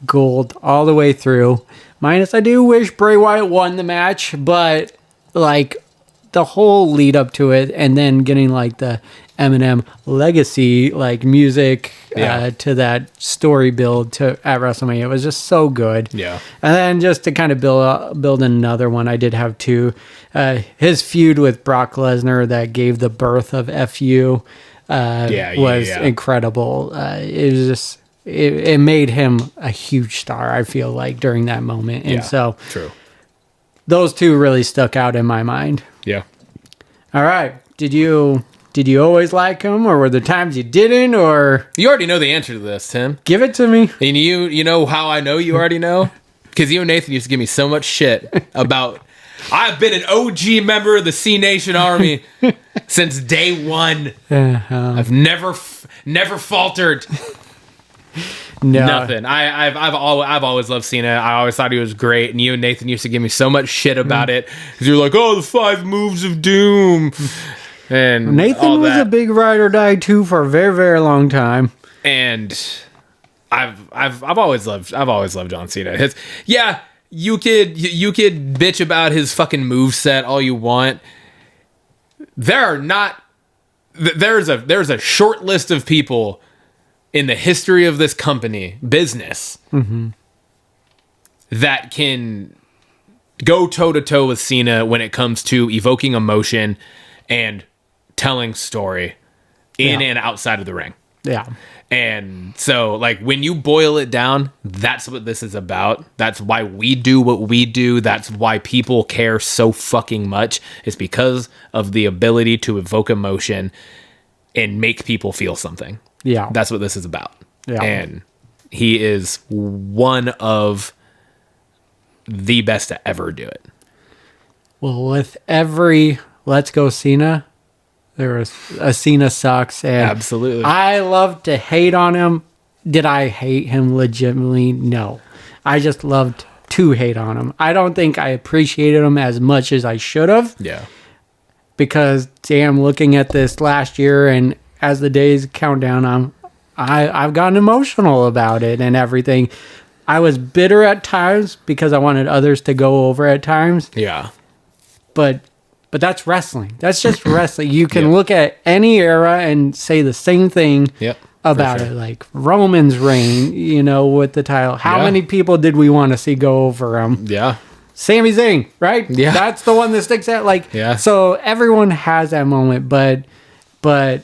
gold all the way through. Minus, I do wish Bray Wyatt won the match, but like the whole lead up to it, and then getting like the Eminem legacy like music to that story build at WrestleMania, it was just so good. Yeah. And then just to kind of build another one, I did have 2. His feud with Brock Lesnar that gave the birth of FU was incredible. It was just it made him a huge star, I feel like, during that moment. And so true. Those 2 really stuck out in my mind. Yeah. All right. Did you always like him, or were there times you didn't, or... You already know the answer to this, Tim. Give it to me. And you know how I know you already know? Because you and Nathan used to give me so much shit about... I've been an OG member of the C Nation Army since day one. I've never faltered. No. Nothing. I've always loved Cena. I always thought he was great. And you and Nathan used to give me so much shit about it. Because you're like, oh, the 5 moves of doom. And Nathan was a big ride or die too for a very, very long time. And I've always loved John Cena. You could bitch about his fucking moveset all you want. There's a short list of people in the history of this business, that can go toe to toe with Cena when it comes to evoking emotion and telling story in and outside of the ring. Yeah. And so, like, when you boil it down, that's what this is about. That's why we do what we do. That's why people care so fucking much. It's because of the ability to evoke emotion and make people feel something. Yeah. That's what this is about. Yeah. And he is one of the best to ever do it. Well, with every Let's Go Cena, there was a Cena sucks. And absolutely. I love to hate on him. Did I hate him legitimately? No. I just loved to hate on him. I don't think I appreciated him as much as I should have. Yeah. Because, damn, looking at this last year and as the days count down, I've gotten emotional about it and everything. I was bitter at times because I wanted others to go over at times. Yeah. But But that's wrestling. That's just wrestling. You can look at any era and say the same thing about it. Like Roman's reign, you know, with the title. How many people did we want to see go over him? Yeah. Sami Zayn, right? Yeah. That's the one that sticks out. Like, so everyone has that moment, but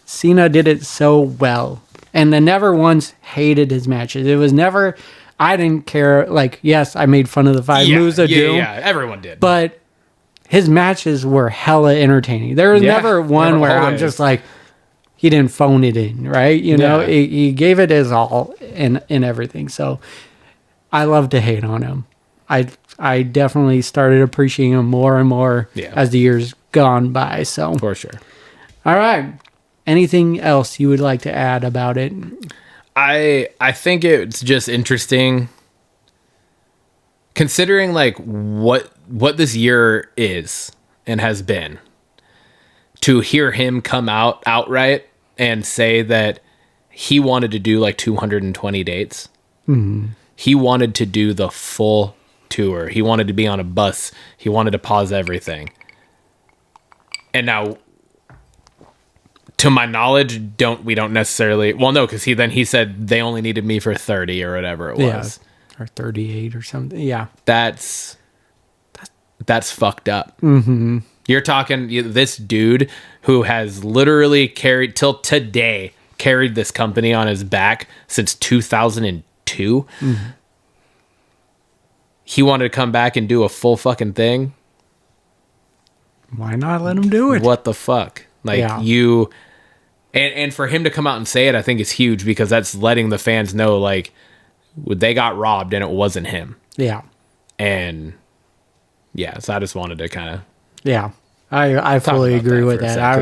Cena did it so well. And I never once hated his matches. It was never, I didn't care. Like, yes, I made fun of the 5 moves of doom. Yeah, everyone did. But his matches were hella entertaining. There was never one where I'm just like, he didn't phone it in, right? You know, he gave it his all in everything. So I love to hate on him. I definitely started appreciating him more and more as the years gone by. So for sure. All right. Anything else you would like to add about it? I think it's just interesting considering like what this year is and has been, to hear him come out outright and say that he wanted to do like 220 dates. Mm-hmm. He wanted to do the full tour. He wanted to be on a bus. He wanted to pause everything. And now, to my knowledge, we don't necessarily, well, no, because he said they only needed me for 30 or whatever it was. Or 38 or something. Yeah. That's fucked up. Mm-hmm. You're talking this dude who has literally carried this company on his back since 2002. Mm-hmm. He wanted to come back and do a full fucking thing. Why not let him do it? What the fuck? Like and for him to come out and say it, I think is huge, because that's letting the fans know like they got robbed and it wasn't him. Yeah. And so I just wanted to kind of I fully agree with that. I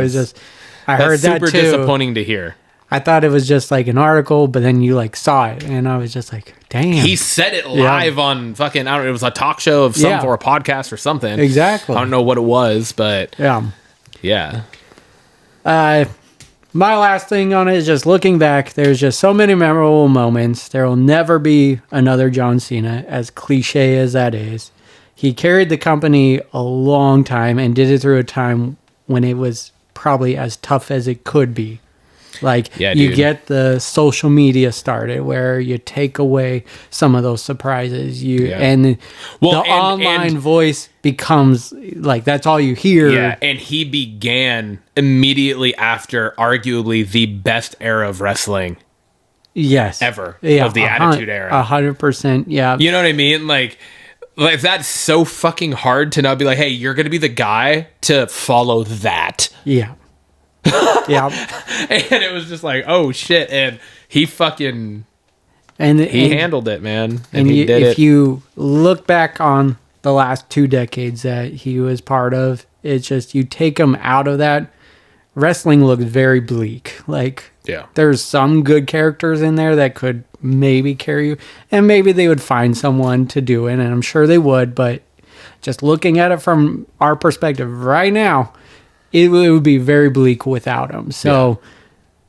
heard that too. Super disappointing to hear. I thought it was just like an article, but then you like saw it, and I was just like, "Damn!" He said it live on fucking. I don't know. It was a talk show of some or a podcast or something. Exactly. I don't know what it was, but yeah. My last thing on it is just looking back. There's just so many memorable moments. There will never be another John Cena, as cliche as that is. He carried the company a long time and did it through a time when it was probably as tough as it could be. Like, you get the social media started where you take away some of those surprises. And the online voice becomes like, that's all you hear. Yeah, and he began immediately after arguably the best era of wrestling. Yes. Ever. Of the Attitude Era. 100%. Yeah. You know what I mean? Like that's so fucking hard to now be like, hey, you're going to be the guy to follow that. Yeah. Yeah. And it was just like, oh shit. And he fucking he handled it, man. And he did it. If you look back on the last 2 decades that he was part of, it's just, you take him out of that, wrestling looked very bleak. Like, there's some good characters in there that could maybe carry you, and maybe they would find someone to do it, and I'm sure they would, but just looking at it from our perspective right now, it would be very bleak without him. So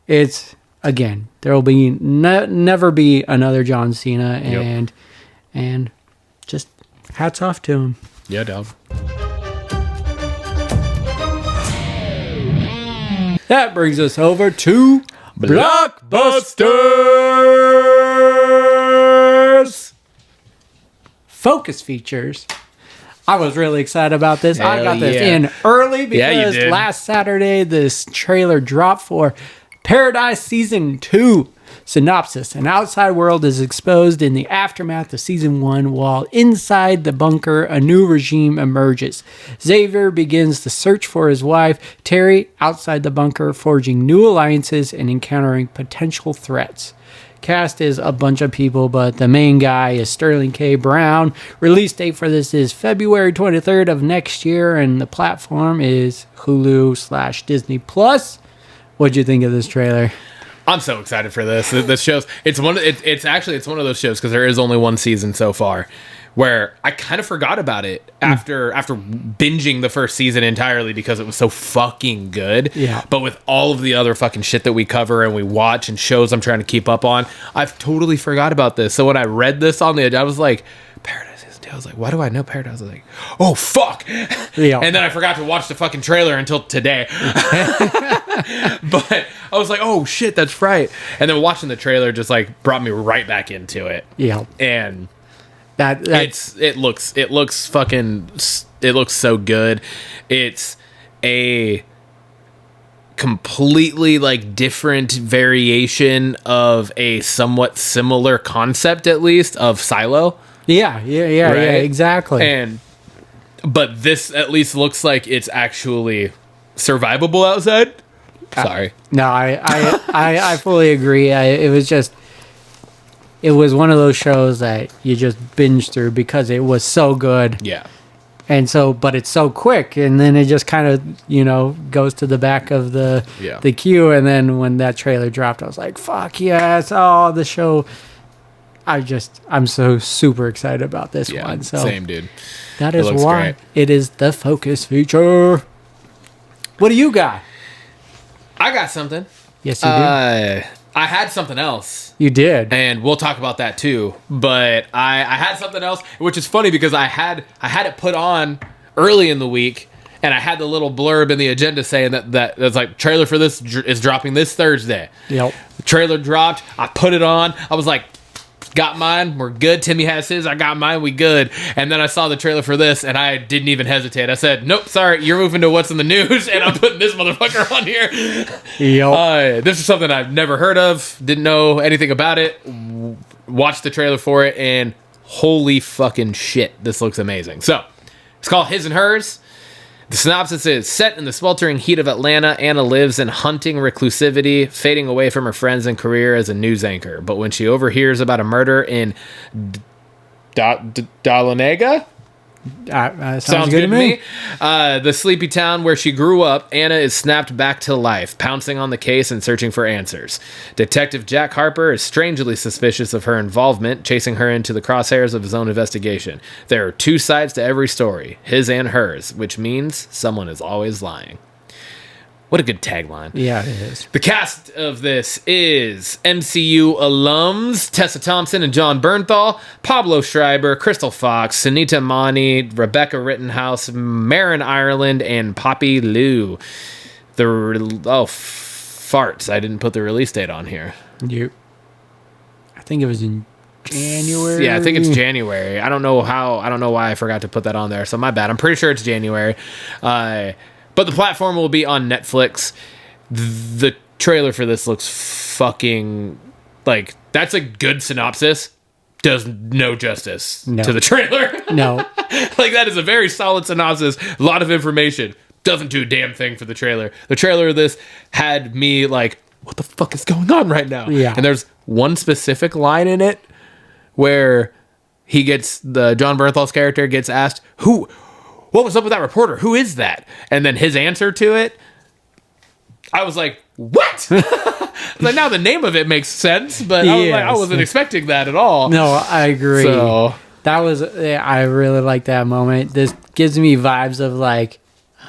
it's, again, there will be never be another John Cena, and just hats off to him. Yeah, dog. That brings us over to Blockbusters Focus Features. I was really excited about this. I got this in early because last Saturday this trailer dropped for Paradise Season 2. Synopsis: an outside world is exposed in the aftermath of Season 1, while inside the bunker a new regime emerges. Xavier begins the search for his wife, Terry, outside the bunker, forging new alliances and encountering potential threats. Cast is a bunch of people, but the main guy is Sterling K. Brown. Release date for this is February 23rd of next year, and the platform is Hulu/Disney Plus. What'd you think of this trailer? I'm so excited for this. This shows it's one of those shows, because there is only one season so far, where I kind of forgot about it after binging the first season entirely because it was so fucking good. Yeah. But with all of the other fucking shit that we cover and we watch and shows I'm trying to keep up on, I've totally forgot about this. So when I read this on the edge, I was like, Paradise Season day. I was like, why do I know Paradise? I was like, oh, fuck. Yeah. And then I forgot to watch the fucking trailer until today. But I was like, oh, shit, that's right. And then watching the trailer just, like, brought me right back into it. Yeah. And That's it looks so good. It's a completely like different variation of a somewhat similar concept, at least, of Silo. yeah, exactly. But this at least looks like it's actually survivable outside. Sorry. No, I fully agree. It was one of those shows that you just binge through because it was so good. Yeah. And so, but it's so quick, and then it just kind of, goes to the back of the queue. And then when that trailer dropped, I was like, "Fuck yes!" Oh, the show. I'm so super excited about this one. So same, dude. That is looks why great. it is the focus feature. What do you got? I got something. Yes, you do. I had something else. You did. And we'll talk about that too. But I had something else, which is funny because I had it put on early in the week, and I had the little blurb in the agenda saying that's like, trailer for this is dropping this Thursday. Yep. The trailer dropped. I put it on. I was like, got mine. We're good. Timmy has his. I got mine. We good. And then I saw the trailer for this, and I didn't even hesitate. I said, nope, sorry. You're moving to what's in the news, and I'm putting this motherfucker on here. Yep. This is something I've never heard of. Didn't know anything about it. Watched the trailer for it, and holy fucking shit, this looks amazing. So, it's called His and Hers. The synopsis is, set in the sweltering heat of Atlanta, Anna lives in hunting reclusivity, fading away from her friends and career as a news anchor. But when she overhears about a murder in Dahlonega? Sounds good to me. The sleepy town where she grew up, Anna is snapped back to life, pouncing on the case and searching for answers. Detective Jack Harper is strangely suspicious of her involvement, chasing her into the crosshairs of his own investigation. There are two sides to every story, his and hers, which means someone is always lying. What a good tagline. Yeah, it is. The cast of this is MCU alums Tessa Thompson and John Bernthal, Pablo Schreiber, Crystal Fox, Sunita Mani, Rebecca Rittenhouse, Marin Ireland, and Poppy Liu. Farts. I didn't put the release date on here. I think it was in January. Yeah, I think it's January. I don't know why I forgot to put that on there, so my bad. I'm pretty sure it's January. But the platform will be on Netflix. The trailer for this looks fucking like, that's a good synopsis. Does no justice to the trailer. No. Like, that is a very solid synopsis. A lot of information. Doesn't do a damn thing for the trailer. The trailer of this had me like, what the fuck is going on right now? Yeah. And there's one specific line in it where the John Bernthal's character gets asked, what was up with that reporter? Who is that? And then his answer to it, I was like, what? Like, now the name of it makes sense, but I wasn't expecting that at all. No, I agree. So I really like that moment. This gives me vibes of like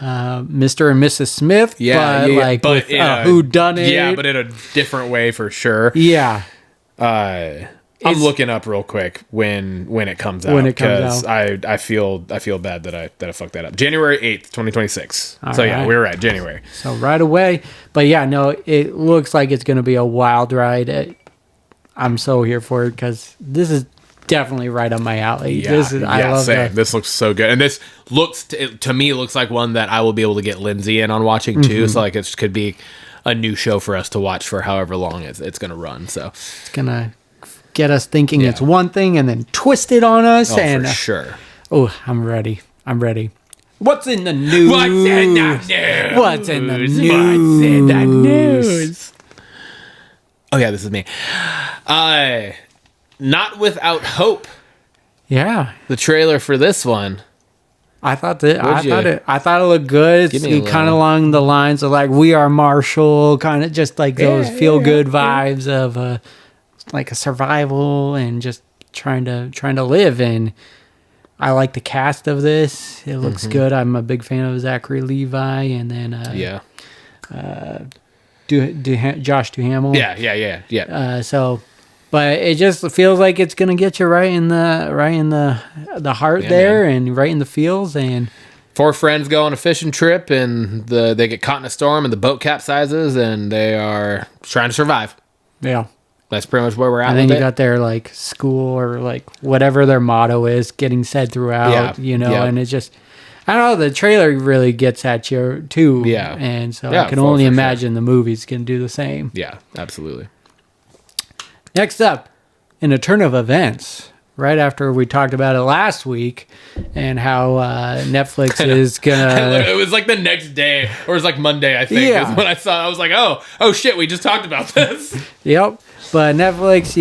Mr. and Mrs. Smith, with who done it. Yeah, but in a different way for sure. Yeah. I'm looking up real quick when it comes out, because I feel bad that I fucked that up. January 8th, 2026. Yeah, we were right, January. So right away. But yeah, no, it looks like it's going to be a wild ride. I'm so here for it because this is definitely right up my alley. Yeah, I love same. This looks so good. And this looks, to me, looks like one that I will be able to get Lindsay in on watching too. So like, it could be a new show for us to watch for however long it's going to run. So it's going to get us thinking it's one thing and then twist it on us. For sure. Oh, I'm ready. What's in the news? What's in the news? Oh yeah, this is me. Not Without Hope. Yeah. The trailer for this one. I thought it looked good. It's kind of along the lines of like We Are Marshall, kind of just like those feel good vibes of like a survival and just trying to live. And I like the cast of this. It looks good. I'm a big fan of Zachary Levi, and then Josh Duhamel. Yeah. So But it just feels like it's gonna get you right in the heart there, man. And right in the feels. And 4 friends go on a fishing trip, and they get caught in a storm, and the boat capsizes, and they are trying to survive. Yeah, that's pretty much where we're at. And then you got their like school or like whatever their motto is getting said throughout. And it's just. I don't know, the trailer really gets at you too. Yeah. And so I can only imagine the movie's going to do the same. Yeah, absolutely. Next up, in a turn of events, right after we talked about it last week and how Netflix is going to... It was like the next day, or it was like Monday, I think, is when I saw it. I was like, oh shit, we just talked about this. Yep. But Netflix,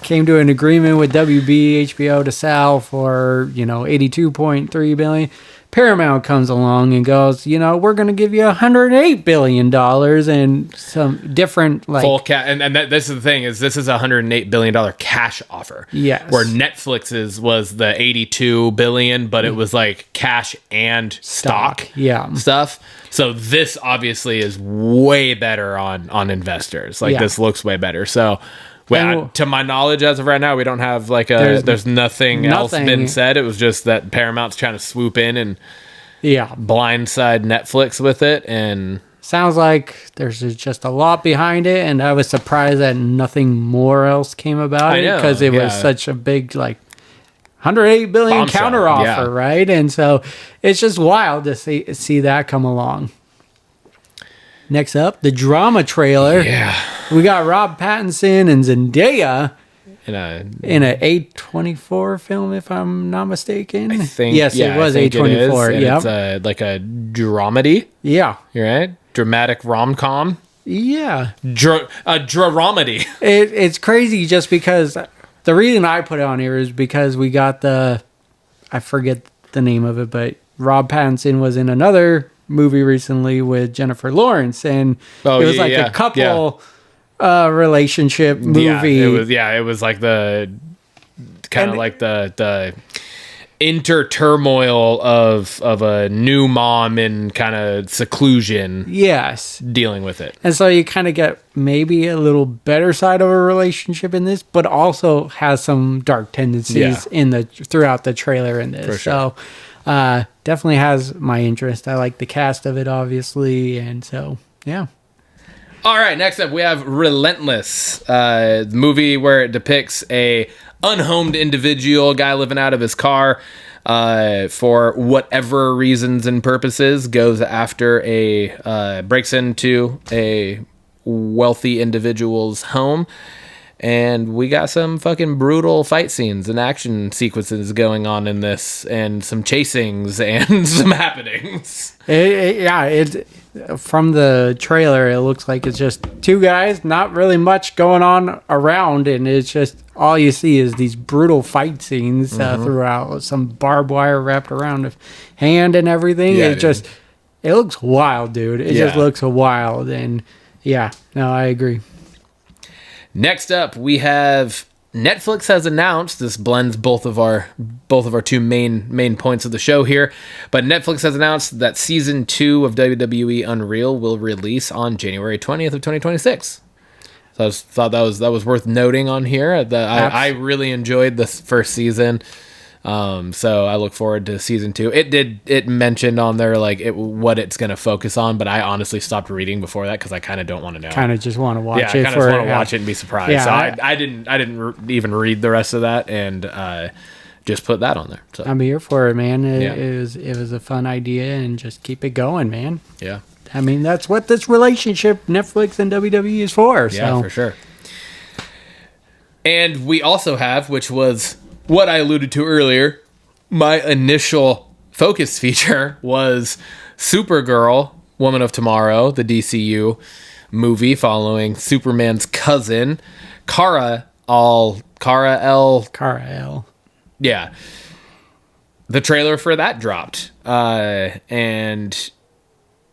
came to an agreement with WB, HBO to sell for, $82.3 billion. Paramount comes along and goes, we're going to give you $108 billion and some different full cash. And this is the thing is this is a $108 billion cash offer. Yes. Where Netflix's was the $82 billion, but it was like cash and stock stuff. So this obviously is way better on investors. This looks way better. So to my knowledge, as of right now, we don't have there's nothing else been said. It was just that Paramount's trying to swoop in and blindside Netflix with it. And sounds like there's just a lot behind it. And I was surprised that nothing more else came about it because it was such a big $108 billion counteroffer, right? And so it's just wild to see that come along. Next up, the drama trailer. Yeah. We got Rob Pattinson and Zendaya in a A24 film, if I'm not mistaken. I think it was A24. Yeah, it's like a dramedy. Yeah, you're right. Dramatic rom-com. Yeah, a dramedy. It's crazy just because the reason I put it on here is because we got I forget the name of it, but Rob Pattinson was in another movie recently with Jennifer Lawrence, and it was a couple relationship movie. It was like the kind of like the inter turmoil of a new mom in kind of seclusion. Yes, dealing with it, and so you kind of get maybe a little better side of a relationship in this, but also has some dark tendencies throughout the trailer in this. For sure. So definitely has my interest. I like the cast of it, obviously, and so yeah. All right, next up we have Relentless, the movie where it depicts a unhomed individual, guy living out of his car, for whatever reasons and purposes, goes after breaks into a wealthy individual's home. And we got some fucking brutal fight scenes and action sequences going on in this, and some chasings and some happenings. From the trailer, it looks like it's just two guys, not really much going on around, and it's just all you see is these brutal fight scenes throughout, some barbed wire wrapped around the hand and everything. It looks wild, dude. It just looks wild, and I agree. Next up, we have Netflix has announced, this blends both of our two main points of the show here, but Netflix has announced that season 2 of WWE Unreal will release on January 20th of 2026. So I thought that was worth noting on here. I really enjoyed this first season. So I look forward to season 2. It mentioned on there what it's going to focus on, but I honestly stopped reading before that because I kind of don't want to know. Kind of just want to watch it. I kind of just want to watch it and be surprised. Yeah, so I didn't even read the rest of that, and just put that on there. So I'm here for it, man. It was a fun idea, and just keep it going, man. Yeah. I mean, that's what this relationship, Netflix and WWE, is for. Yeah, for sure. And we also have, which was what I alluded to earlier, my initial focus feature was Supergirl, Woman of Tomorrow, the DCU movie following Superman's cousin, Kara-El. Yeah. The trailer for that dropped. And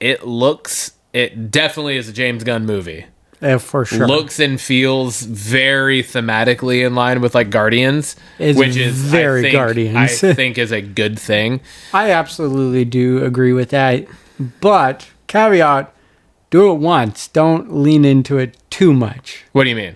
it definitely is a James Gunn movie. For sure. Looks and feels very thematically in line with Guardians, which is very Guardians. I think is a good thing. I absolutely do agree with that. But caveat, do it once. Don't lean into it too much. What do you mean?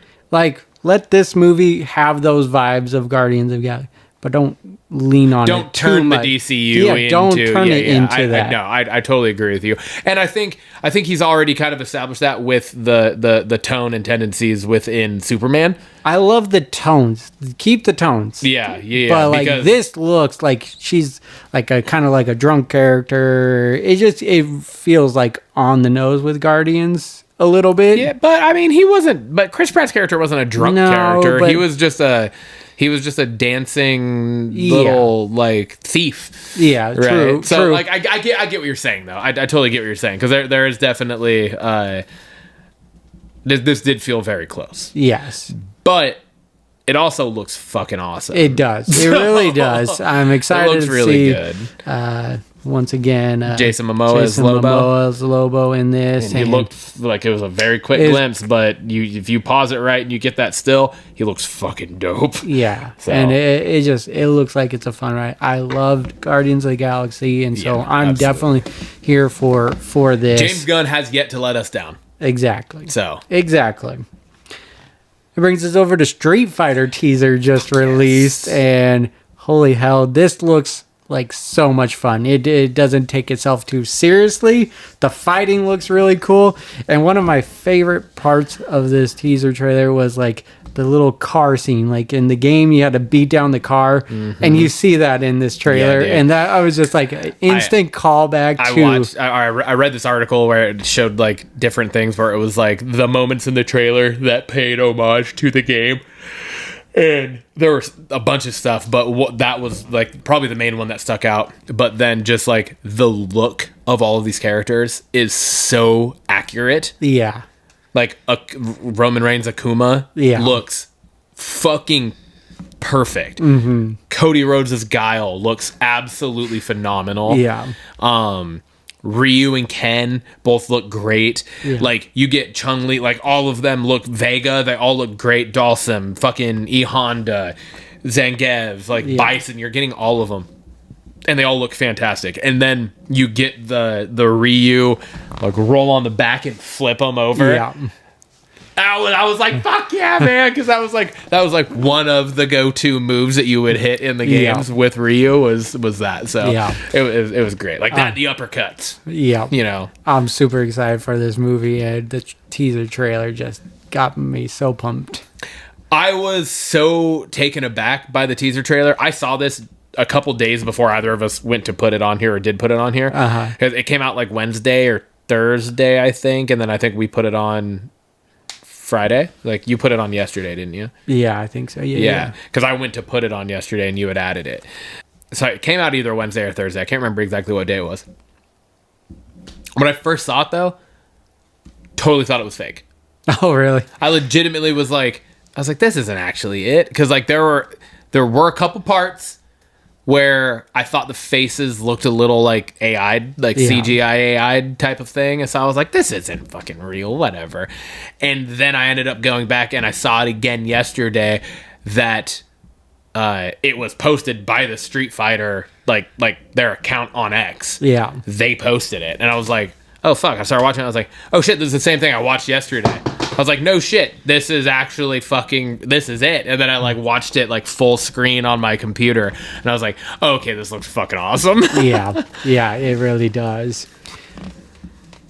let this movie have those vibes of Guardians of the Galaxy, but don't lean on it. Don't turn the DCU into... Don't turn it into that. I totally agree with you. And I think he's already kind of established that with the tone and tendencies within Superman. I love the tones. Keep the tones. Yeah. But like this looks like she's like a kind of like a drunk character. It feels like on the nose with Guardians a little bit. Yeah, but I mean, but Chris Pratt's character wasn't a drunk character. He was just a dancing little like thief. Yeah, right? true. So true. like I get what you're saying though. I totally get what you're saying because there is definitely this did feel very close. Yes, but it also looks fucking awesome. It does. It really does. I'm excited. It looks really good. Once again, Jason Momoa is Lobo in this. And he looked like it was a very quick glimpse, but if you pause it right and you get that still, he looks fucking dope. Yeah, so. And it looks like it's a fun ride. I loved Guardians of the Galaxy, and so I'm definitely here for this. James Gunn has yet to let us down. Exactly. Exactly. It brings us over to Street Fighter teaser just released, and holy hell, this looks like so much fun. It doesn't take itself too seriously. The fighting looks really cool, and one of my favorite parts of this teaser trailer was like the little car scene. Like in the game, you had to beat down the car, and you see that in this trailer, and that I was just like an instant callback to. I read this article where it showed like different things where it was like the moments in the trailer that paid homage to the game. And there was a bunch of stuff, but that was like probably the main one that stuck out. But then just like the look of all of these characters is so accurate. Yeah. Like Roman Reigns Akuma looks fucking perfect. Mm-hmm. Cody Rhodes' Guile looks absolutely phenomenal. Yeah. Ryu and Ken both look great. Yeah. Like you get Chun-Li, like all of them look Vega, they all look great. Dhalsim, fucking E Honda, Zangief, like Bison, you're getting all of them. And they all look fantastic. And then you get the Ryu like roll on the back and flip them over. Yeah. I was like, fuck yeah, man, because that was like one of the go-to moves that you would hit in the games with Ryu was that. So it was great. Like that, the uppercuts. Yeah, you know, I'm super excited for this movie. The teaser trailer just got me so pumped. I was so taken aback by the teaser trailer. I saw this a couple days before either of us went to put it on here or did put it on here. Because it came out like Wednesday or Thursday, I think, and then I think we put it on Friday. Like you put it on yesterday, didn't you? Yeah, I think so. Yeah, because I went to put it on yesterday and you had added it. So it came out either Wednesday or Thursday. I can't remember exactly what day it was. When I first saw it though, totally thought it was fake. Oh really? I legitimately was like, this isn't actually it, because like there were a couple parts where I thought the faces looked a little like AI'd, like CGI AI'd type of thing. And so I was like, this isn't fucking real, whatever. And then I ended up going back and I saw it again yesterday that it was posted by the Street Fighter, like their account on X. Yeah. They posted it. And I was like, oh, fuck. I started watching it. I was like, oh, shit, this is the same thing I watched yesterday. I was like, no shit, this is actually this is it. And then I like watched it like full screen on my computer. And I was like, oh, okay, this looks fucking awesome. Yeah, it really does.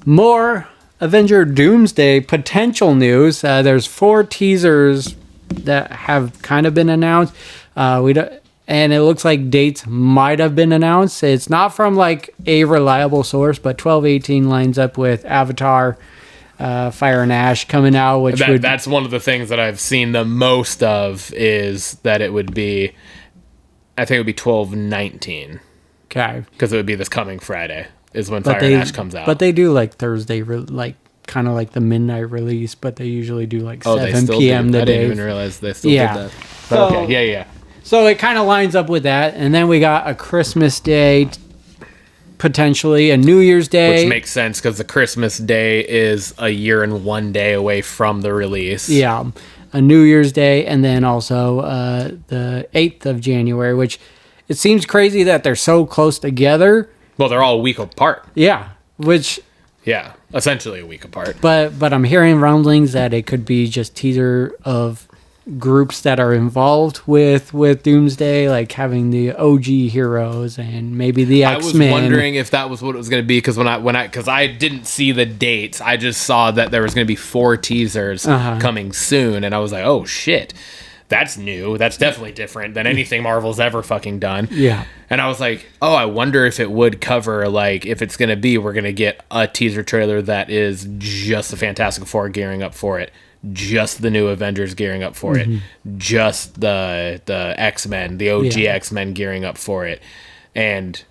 More Avenger Doomsday potential news. There's 4 teasers that have kind of been announced. And it looks like dates might have been announced. It's not from like a reliable source, but 12/18 lines up with Avatar, Fire and Ash coming out, that's one of the things that I've seen the most of, is that it would be, I think it would be 12/19. Okay. Because it would be this coming Friday is when Fire and Ash comes out. But they do like Thursday, like kind of like the midnight release, but they usually do like 7 p.m. the day. I didn't even realize they still did that. So, okay, yeah. So it kind of lines up with that. And then we got a Christmas Day, potentially a New Year's Day. Which makes sense because the Christmas Day is a year and 1 day away from the release. Yeah, a New Year's Day, and then also the 8th of January, which it seems crazy that they're so close together. Well, they're all a week apart. Yeah, which... Yeah, essentially a week apart. But I'm hearing rumblings that it could be just teaser of groups that are involved with Doomsday, like having the OG heroes and maybe the X-Men. I was wondering if that was what it was going to be, because because I didn't see the dates, I just saw that there was going to be 4 teasers coming soon, and I was like, oh shit, that's new. That's definitely different than anything Marvel's ever fucking done. Yeah. And I was like, oh, I wonder if it would cover, like, if it's going to be, we're going to get a teaser trailer that is just the Fantastic Four gearing up for it, just the new Avengers gearing up for it, just the X-Men, the OG X-Men gearing up for it. And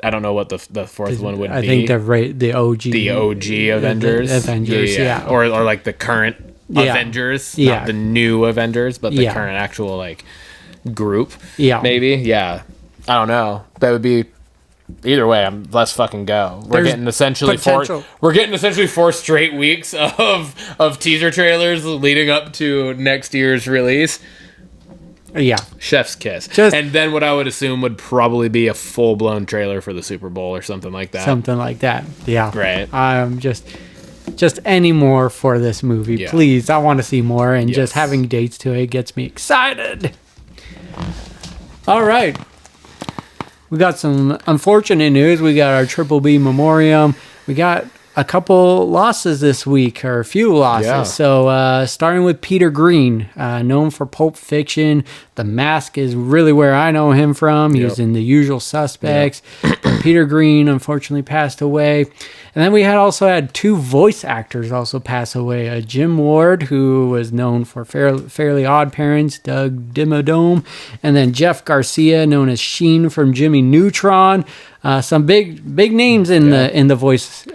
I don't know what the fourth one would be. I think the OG. The OG Avengers. The Avengers, yeah. Or like the current Avengers, not the new Avengers, but the current actual, like, group. Yeah. Maybe. Yeah. I don't know. That would be either way. Let's fucking go. We're getting essentially 4 straight weeks of teaser trailers leading up to next year's release. Yeah. Chef's kiss. And then what I would assume would probably be a full-blown trailer for the Super Bowl or something like that. Something like that. Yeah. Right. Just any more for this movie, please. I want to see more, and just having dates to it gets me excited. All right. We got some unfortunate news. We got our Triple B Memoriam. We got a couple losses this week, or a few losses. Yeah. So starting with Peter Green, known for Pulp Fiction. The Mask is really where I know him from. He was in The Usual Suspects. Peter Green unfortunately passed away. And then we also had 2 voice actors also pass away. Jim Ward, who was known for Fairly Odd Parents, Doug Dimmadome, and then Jeff Garcia, known as Sheen from Jimmy Neutron. Some big names in the voice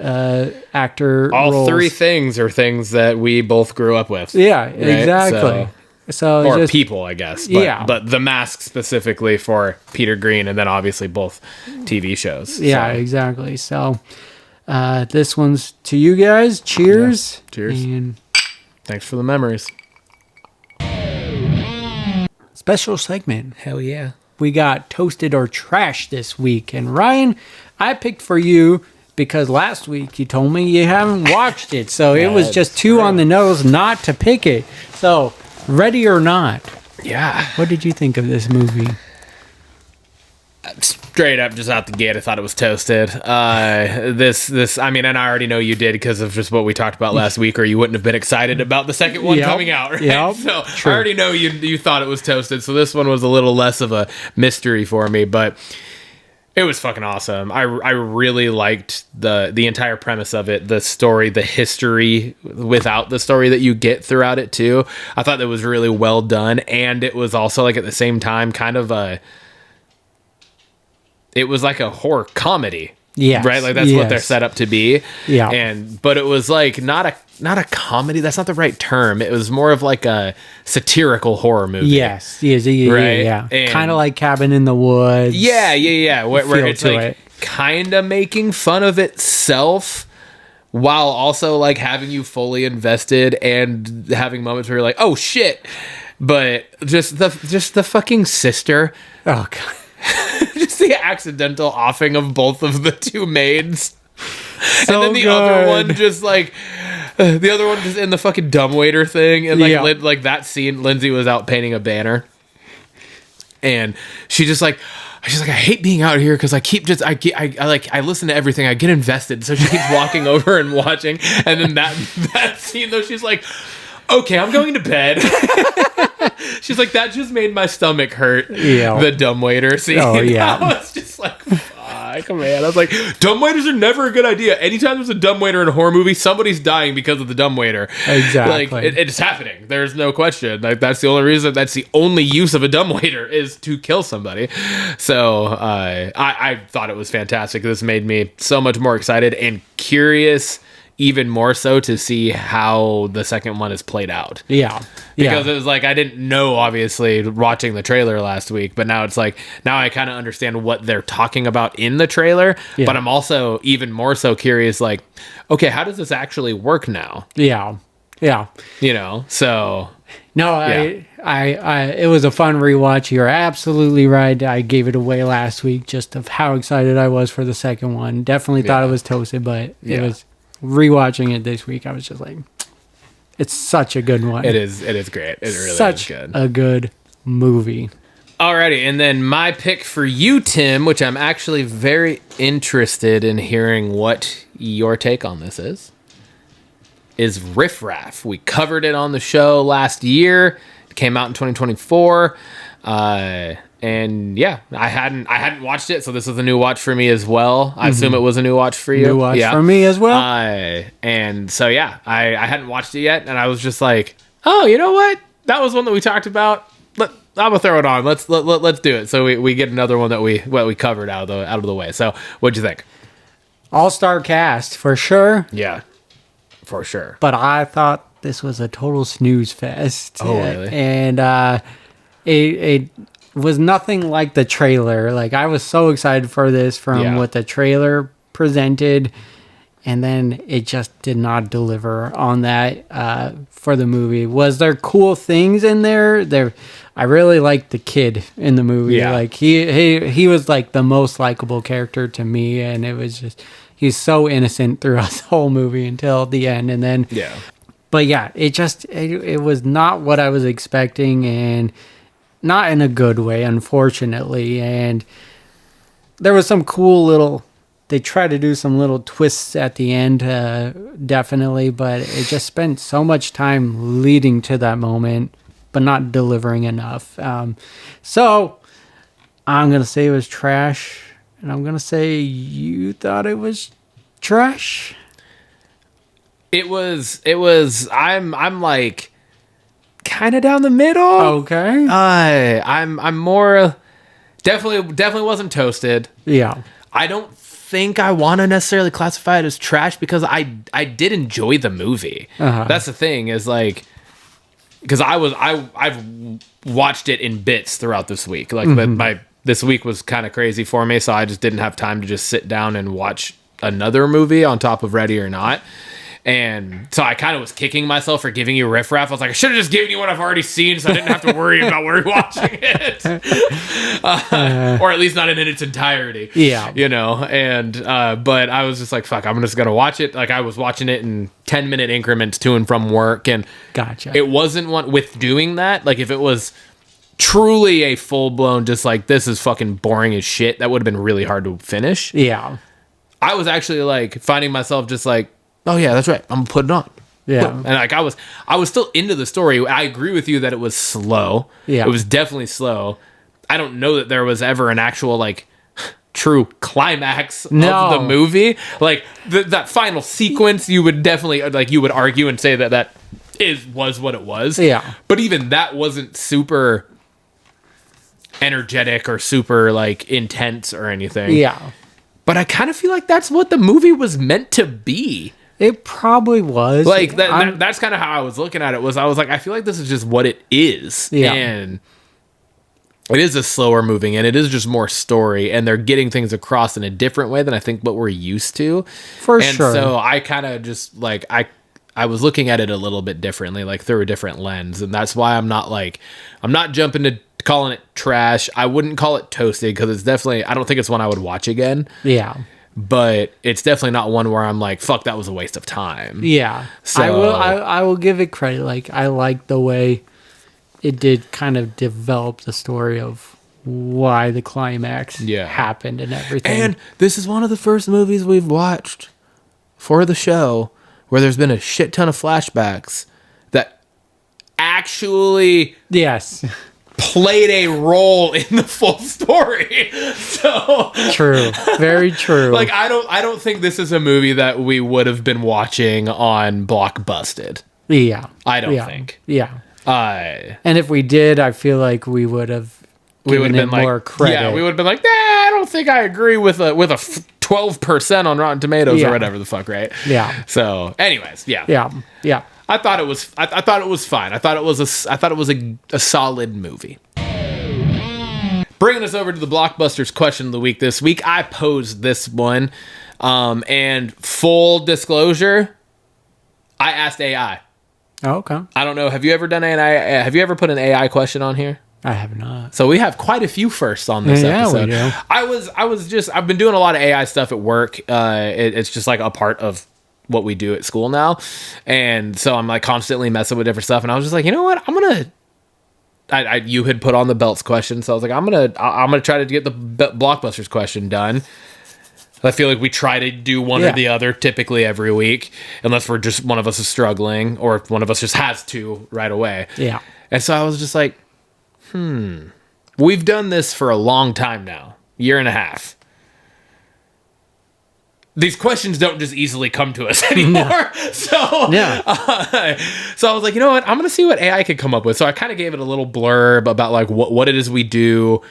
actor all roles. 3 things are things that we both grew up with. Yeah, right? Exactly. So or people, I guess. But The Mask specifically for Peter Green, and then obviously both TV shows. Yeah, exactly. So this one's to you guys. Cheers. Yeah. Cheers. And thanks for the memories. Special segment. Hell yeah. We got Toasted or Trash this week. And Ryan, I picked for you because last week you told me you haven't watched it. So it was just too on the nose not to pick it. So, ready or not? Yeah. What did you think of this movie? Straight up, just out the gate, I thought it was toasted. This, I mean, and I already know you did because of just what we talked about last week, or you wouldn't have been excited about the second one coming out, right? Yep. So True. I already know you thought it was toasted, so this one was a little less of a mystery for me, but it was fucking awesome. I really liked the entire premise of it, the story, the history without the story that you get throughout it too. I thought that was really well done, and it was also like at the same time kind of it was like a horror comedy. Yeah. Right? Like that's what they're set up to be. Yeah. But it was like not a comedy, that's not the right term. It was more of like a satirical horror movie. Yes. Yeah. Kind of like Cabin in the Woods. Yeah. Where it's like kind of making fun of itself while also like having you fully invested and having moments where you're like, oh shit. But just the fucking sister. Oh god. Just the accidental offing of both of the 2 maids. So and then the other one just in the fucking dumbwaiter thing. And like that scene, Lindsay was out painting a banner. And she's like, I hate being out here because I listen to everything. I get invested. So she keeps walking over and watching. And then that scene though, she's like, okay, I'm going to bed. She's like, that just made my stomach hurt. Yeah. The dumbwaiter scene. Oh, yeah. I was just like, fuck, man. I was like, dumbwaiters are never a good idea. Anytime there's a dumbwaiter in a horror movie, somebody's dying because of the dumbwaiter. Exactly. Like, it's happening. There's no question. Like, that's the only reason, that's the only use of a dumbwaiter is to kill somebody. So, I thought it was fantastic. This made me so much more excited and curious, even more so to see how the second one is played out. Yeah. Because it was like, I didn't know, obviously, watching the trailer last week, but now it's like, now I kind of understand what they're talking about in the trailer, but I'm also even more so curious, like, okay, how does this actually work now? Yeah. You know, so... No, I it was a fun rewatch. You're absolutely right. I gave it away last week just of how excited I was for the second one. Definitely thought it was toasted, but it was... Rewatching it this week, I was just like, It's such a good one. It is great. It really Such is good. a good movie. Alrighty, and then my pick for you, Tim, which I'm actually very interested in hearing what your take on this is Riff Raff. We covered it on the show last year. It came out in 2024. And yeah, I hadn't watched it, so this was a new watch for me as well. I assume it was a new watch for you. New watch for me as well. And so yeah, I hadn't watched it yet, and I was just like, oh, you know what? That was one that we talked about. I'm gonna throw it on. Let's do it. So we get another one that we covered out of the way. So what'd you think? All-star cast for sure. Yeah, for sure. But I thought this was a total snooze fest. Oh really? And it was nothing like the trailer. Like, I was so excited for this from what the trailer presented, and then it just did not deliver on that for the movie. Was there cool things in there? I really liked the kid in the movie. Yeah. Like, he was like the most likable character to me, and it was just, he's so innocent throughout the whole movie until the end, and then but yeah, it was not what I was expecting, and not in a good way, unfortunately. And there was some cool they tried to do some little twists at the end, definitely, but it just spent so much time leading to that moment, but not delivering enough. So I'm going to say it was trash, and I'm going to say you thought it was trash. It was, I'm like, kind of down the middle. Okay. I'm more definitely wasn't toasted. Yeah. I don't think I want to necessarily classify it as trash because I did enjoy the movie. That's the thing, is like, because I've watched it in bits throughout this week. Like, this week was kind of crazy for me, so I just didn't have time to just sit down and watch another movie on top of Ready or Not. And so I kind of was kicking myself for giving you Riff Raff. I was like, I should have just given you what I've already seen, so I didn't have to worry about rewatching it, or at least not in its entirety. Yeah, you know. And but I was just like, fuck, I'm just gonna watch it. Like, I was watching it in 10-minute increments to and from work, and gotcha. It wasn't one with doing that. Like, if it was truly a full blown, just like, this is fucking boring as shit, that would have been really hard to finish. Yeah, I was actually like finding myself just like, oh yeah, that's right, I'm gonna put it on. Yeah. And like, I was still into the story. I agree with you that it was slow. Yeah. It was definitely slow. I don't know that there was ever an actual like true climax of the movie. Like, that final sequence, you would definitely, like, you would argue and say that was what it was. Yeah. But even that wasn't super energetic or super like intense or anything. Yeah. But I kind of feel like that's what the movie was meant to be. It probably was. Like, that's kind of how I was looking at it. I was like, I feel like this is just what it is. Yeah. And it is a slower moving, and it is just more story, and they're getting things across in a different way than I think what we're used to. For and sure. So I kind of just like, I was looking at it a little bit differently, like through a different lens. And that's why I'm not jumping to calling it trash. I wouldn't call it toasted, because it's definitely, I don't think it's one I would watch again. Yeah. But it's definitely not one where I'm like, fuck, that was a waste of time. Yeah. So I will give it credit. Like, I like the way it did kind of develop the story of why the climax happened and everything. And this is one of the first movies we've watched for the show where there's been a shit ton of flashbacks that actually played a role in the full story. So true. Very true. Like, I don't think this is a movie that we would have been watching on Blockbusted. Yeah. I don't think. Yeah. And if we did, I feel like we would have given it more credit. Yeah, we would have been like, nah, I don't think I agree with a 12% on Rotten Tomatoes or whatever the fuck, right? Yeah. So, anyways, yeah. Yeah. I thought it was fine. I thought it was a solid movie. Bringing us over to the Blockbusters question of the week this week, I posed this one, and full disclosure, I asked AI. Oh, okay. I don't know. Have you ever done an AI? Have you ever put an AI question on here? I have not. So we have quite a few firsts on this episode. We do. I've been doing a lot of AI stuff at work. It's just like a part of what we do at school now. And so I'm like constantly messing with different stuff. And I was just like, you know what? You had put on the belts question. So I was like, I'm going to try to get the Blockbusters question done. I feel like we try to do one or the other typically every week, unless we're just one of us is struggling or if one of us just has to right away. Yeah. And so I was just like, we've done this for a long time now, year and a half. These questions don't just easily come to us anymore. No. So I was like, you know what? I'm going to see what AI could come up with. So I kind of gave it a little blurb about like what it is we do.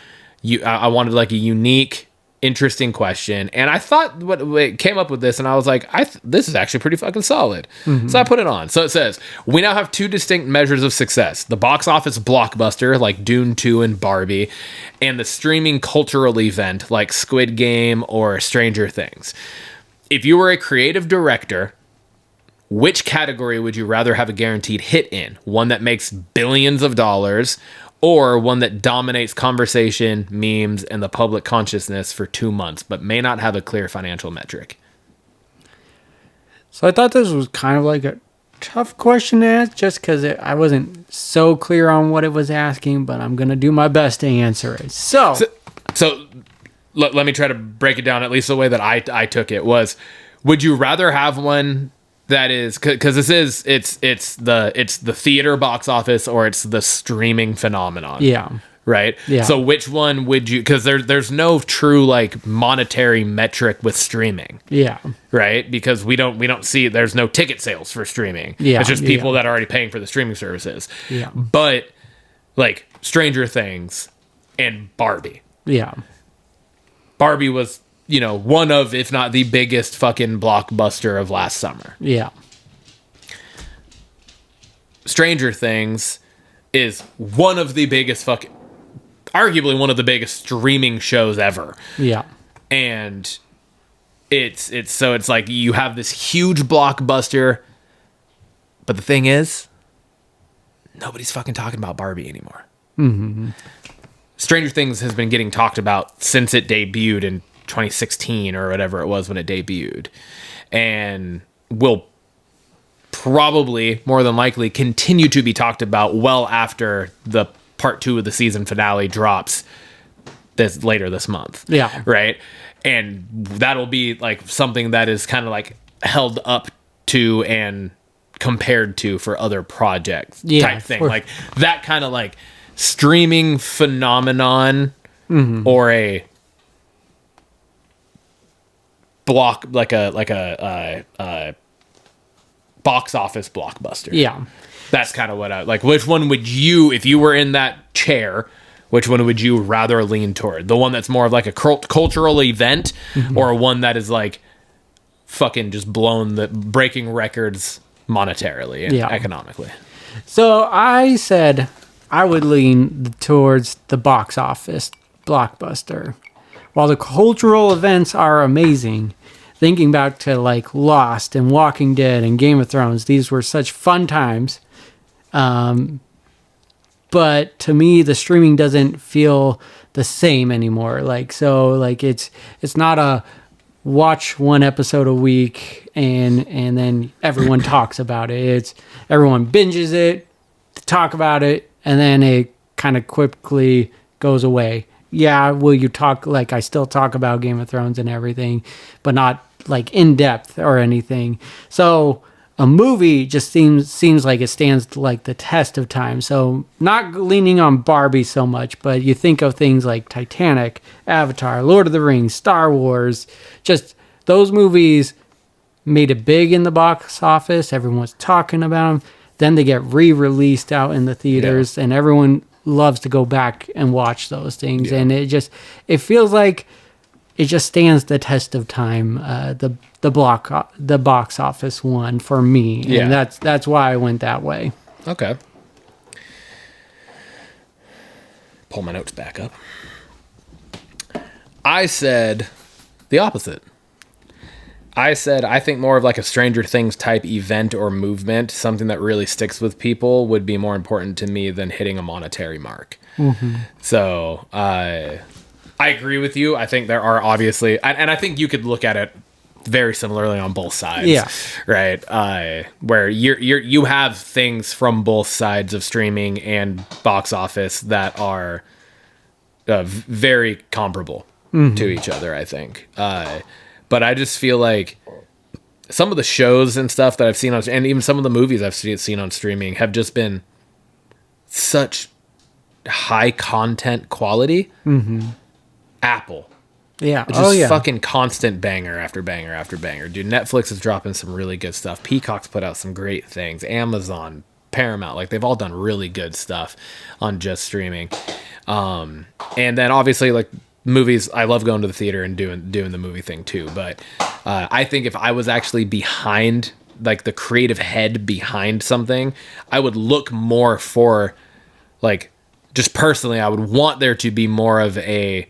I wanted like a unique, interesting question, and I thought what came up with this, and I was like, this is actually pretty fucking solid. So I put it on. So it says, we now have two distinct measures of success: the box office blockbuster like Dune 2 and Barbie, and the streaming cultural event like Squid Game or Stranger Things. If you were a creative director, which category would you rather have a guaranteed hit in? One that makes billions of dollars, or one that dominates conversation, memes, and the public consciousness for 2 months, but may not have a clear financial metric? So I thought this was kind of like a tough question to ask, just because I wasn't so clear on what it was asking, but I'm going to do my best to answer it. So let me try to break it down, at least the way that I took it was, would you rather have one that is, because it's the theater box office or it's the streaming phenomenon? Yeah. Right? Yeah. So which one would you, because there's no true like monetary metric with streaming. Yeah. Right? Because we don't see, there's no ticket sales for streaming. Yeah. It's just people that are already paying for the streaming services. Yeah. But like Stranger Things and Barbie. Yeah. Barbie was, one of, if not the biggest fucking blockbuster of last summer. Yeah. Stranger Things is one of the biggest arguably one of the biggest streaming shows ever. Yeah. And it's like you have this huge blockbuster, but the thing is, nobody's fucking talking about Barbie anymore. Mm-hmm. Stranger Things has been getting talked about since it debuted in 2016 or whatever it was when it debuted, and will probably more than likely continue to be talked about well after the part 2 of the season finale drops later this month. Yeah. Right. And that'll be like something that is kind of like held up to and compared to for other projects type thing. Like that kind of like streaming phenomenon or a block, like a box office blockbuster. Yeah. That's kind of what I like. Which one would you, if you were in that chair, which one would you rather lean toward? The one that's more of like a cultural event, or one that is like fucking just breaking records monetarily and economically? So I said I would lean towards the box office blockbuster. While the cultural events are amazing, thinking back to like Lost and Walking Dead and Game of Thrones, these were such fun times. But to me, the streaming doesn't feel the same anymore. It's not a watch one episode a week and then everyone talks about it. It's everyone binges it, talk about it, and then it kind of quickly goes away. Yeah, will you talk, like I still talk about Game of Thrones and everything, but not like in depth or anything. So a movie just seems like it stands like the test of time. So not leaning on Barbie so much, but you think of things like Titanic, Avatar, Lord of the Rings, Star Wars, just those movies made it big in the box office. Everyone's talking about them. Then they get re-released out in the theaters, and everyone loves to go back and watch those things. And it feels like it just stands the test of time. The box office one for me, and that's why I went that way. Okay. Pull my notes back up. I said the opposite. I said I think more of like a Stranger Things type event or movement, something that really sticks with people, would be more important to me than hitting a monetary mark. So I agree with you. I think there are obviously, and I think you could look at it very similarly on both sides. Yeah. Right. Where you have things from both sides of streaming and box office that are very comparable to each other, I think. But I just feel like some of the shows and stuff that I've seen on, and even some of the movies I've seen on streaming have just been such high content quality. Apple. Yeah. Just fucking constant banger after banger after banger. Dude, Netflix is dropping some really good stuff. Peacock's put out some great things. Amazon, Paramount, like they've all done really good stuff on just streaming. And then obviously like movies, I love going to the theater and doing the movie thing too. But I think if I was actually behind, like the creative head behind something, I would look more for, like, just personally, I would want there to be more of a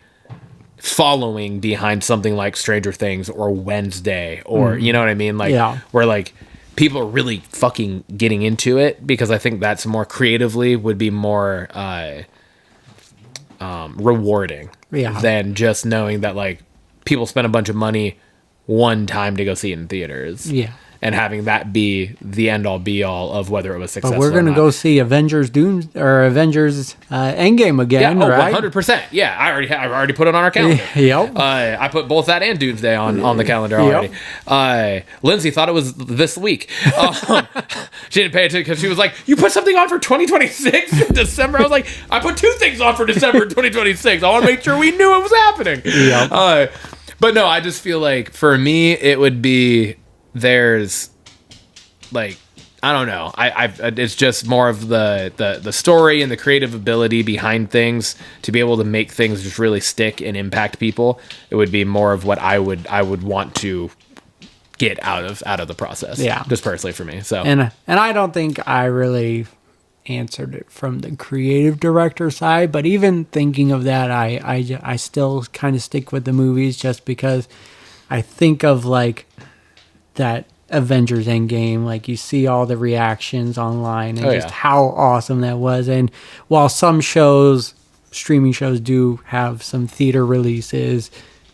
following behind something like Stranger Things or Wednesday, or you know what I mean? Like, where like people are really fucking getting into it, because I think that's more creatively would be more rewarding than just knowing that like people spend a bunch of money one time to go see it in theaters. Yeah. And having that be the end all be all of whether it was successful. But we're going to go see Avengers Endgame again, right? 100%. Yeah, I already put it on our calendar. Yep. I put both that and Doomsday on the calendar already. Lindsay thought it was this week. She didn't pay attention because she was like, "You put something on for 2026 in December." I was like, "I put 2 things on for December 2026. I want to make sure we knew it was happening." Yep. But no, I just feel like for me it would be. There's like, I don't know. It's just more of the story and the creative ability behind things to be able to make things just really stick and impact people. It would be more of what I would want to get out of the process. Yeah, just personally for me. So and I don't think I really answered it from the creative director side, but even thinking of that, I still kind of stick with the movies just because I think of like. That Avengers Endgame, like you see all the reactions online and how awesome that was. And while some streaming shows do have some theater releases,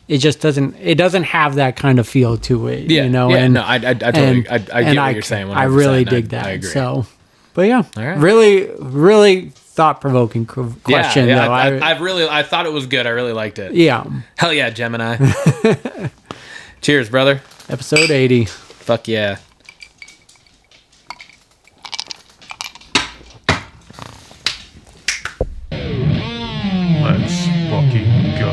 it just doesn't have that kind and feel to it, you know? Yeah, no, I totally get what you're saying. 100%. I really dig that. I agree. So, but yeah, right. really, really thought-provoking question. Yeah, though. I thought it was good. I really liked it. Yeah. Hell yeah, Gemini. Cheers, brother. Episode 80. Fuck yeah. Let's fucking go.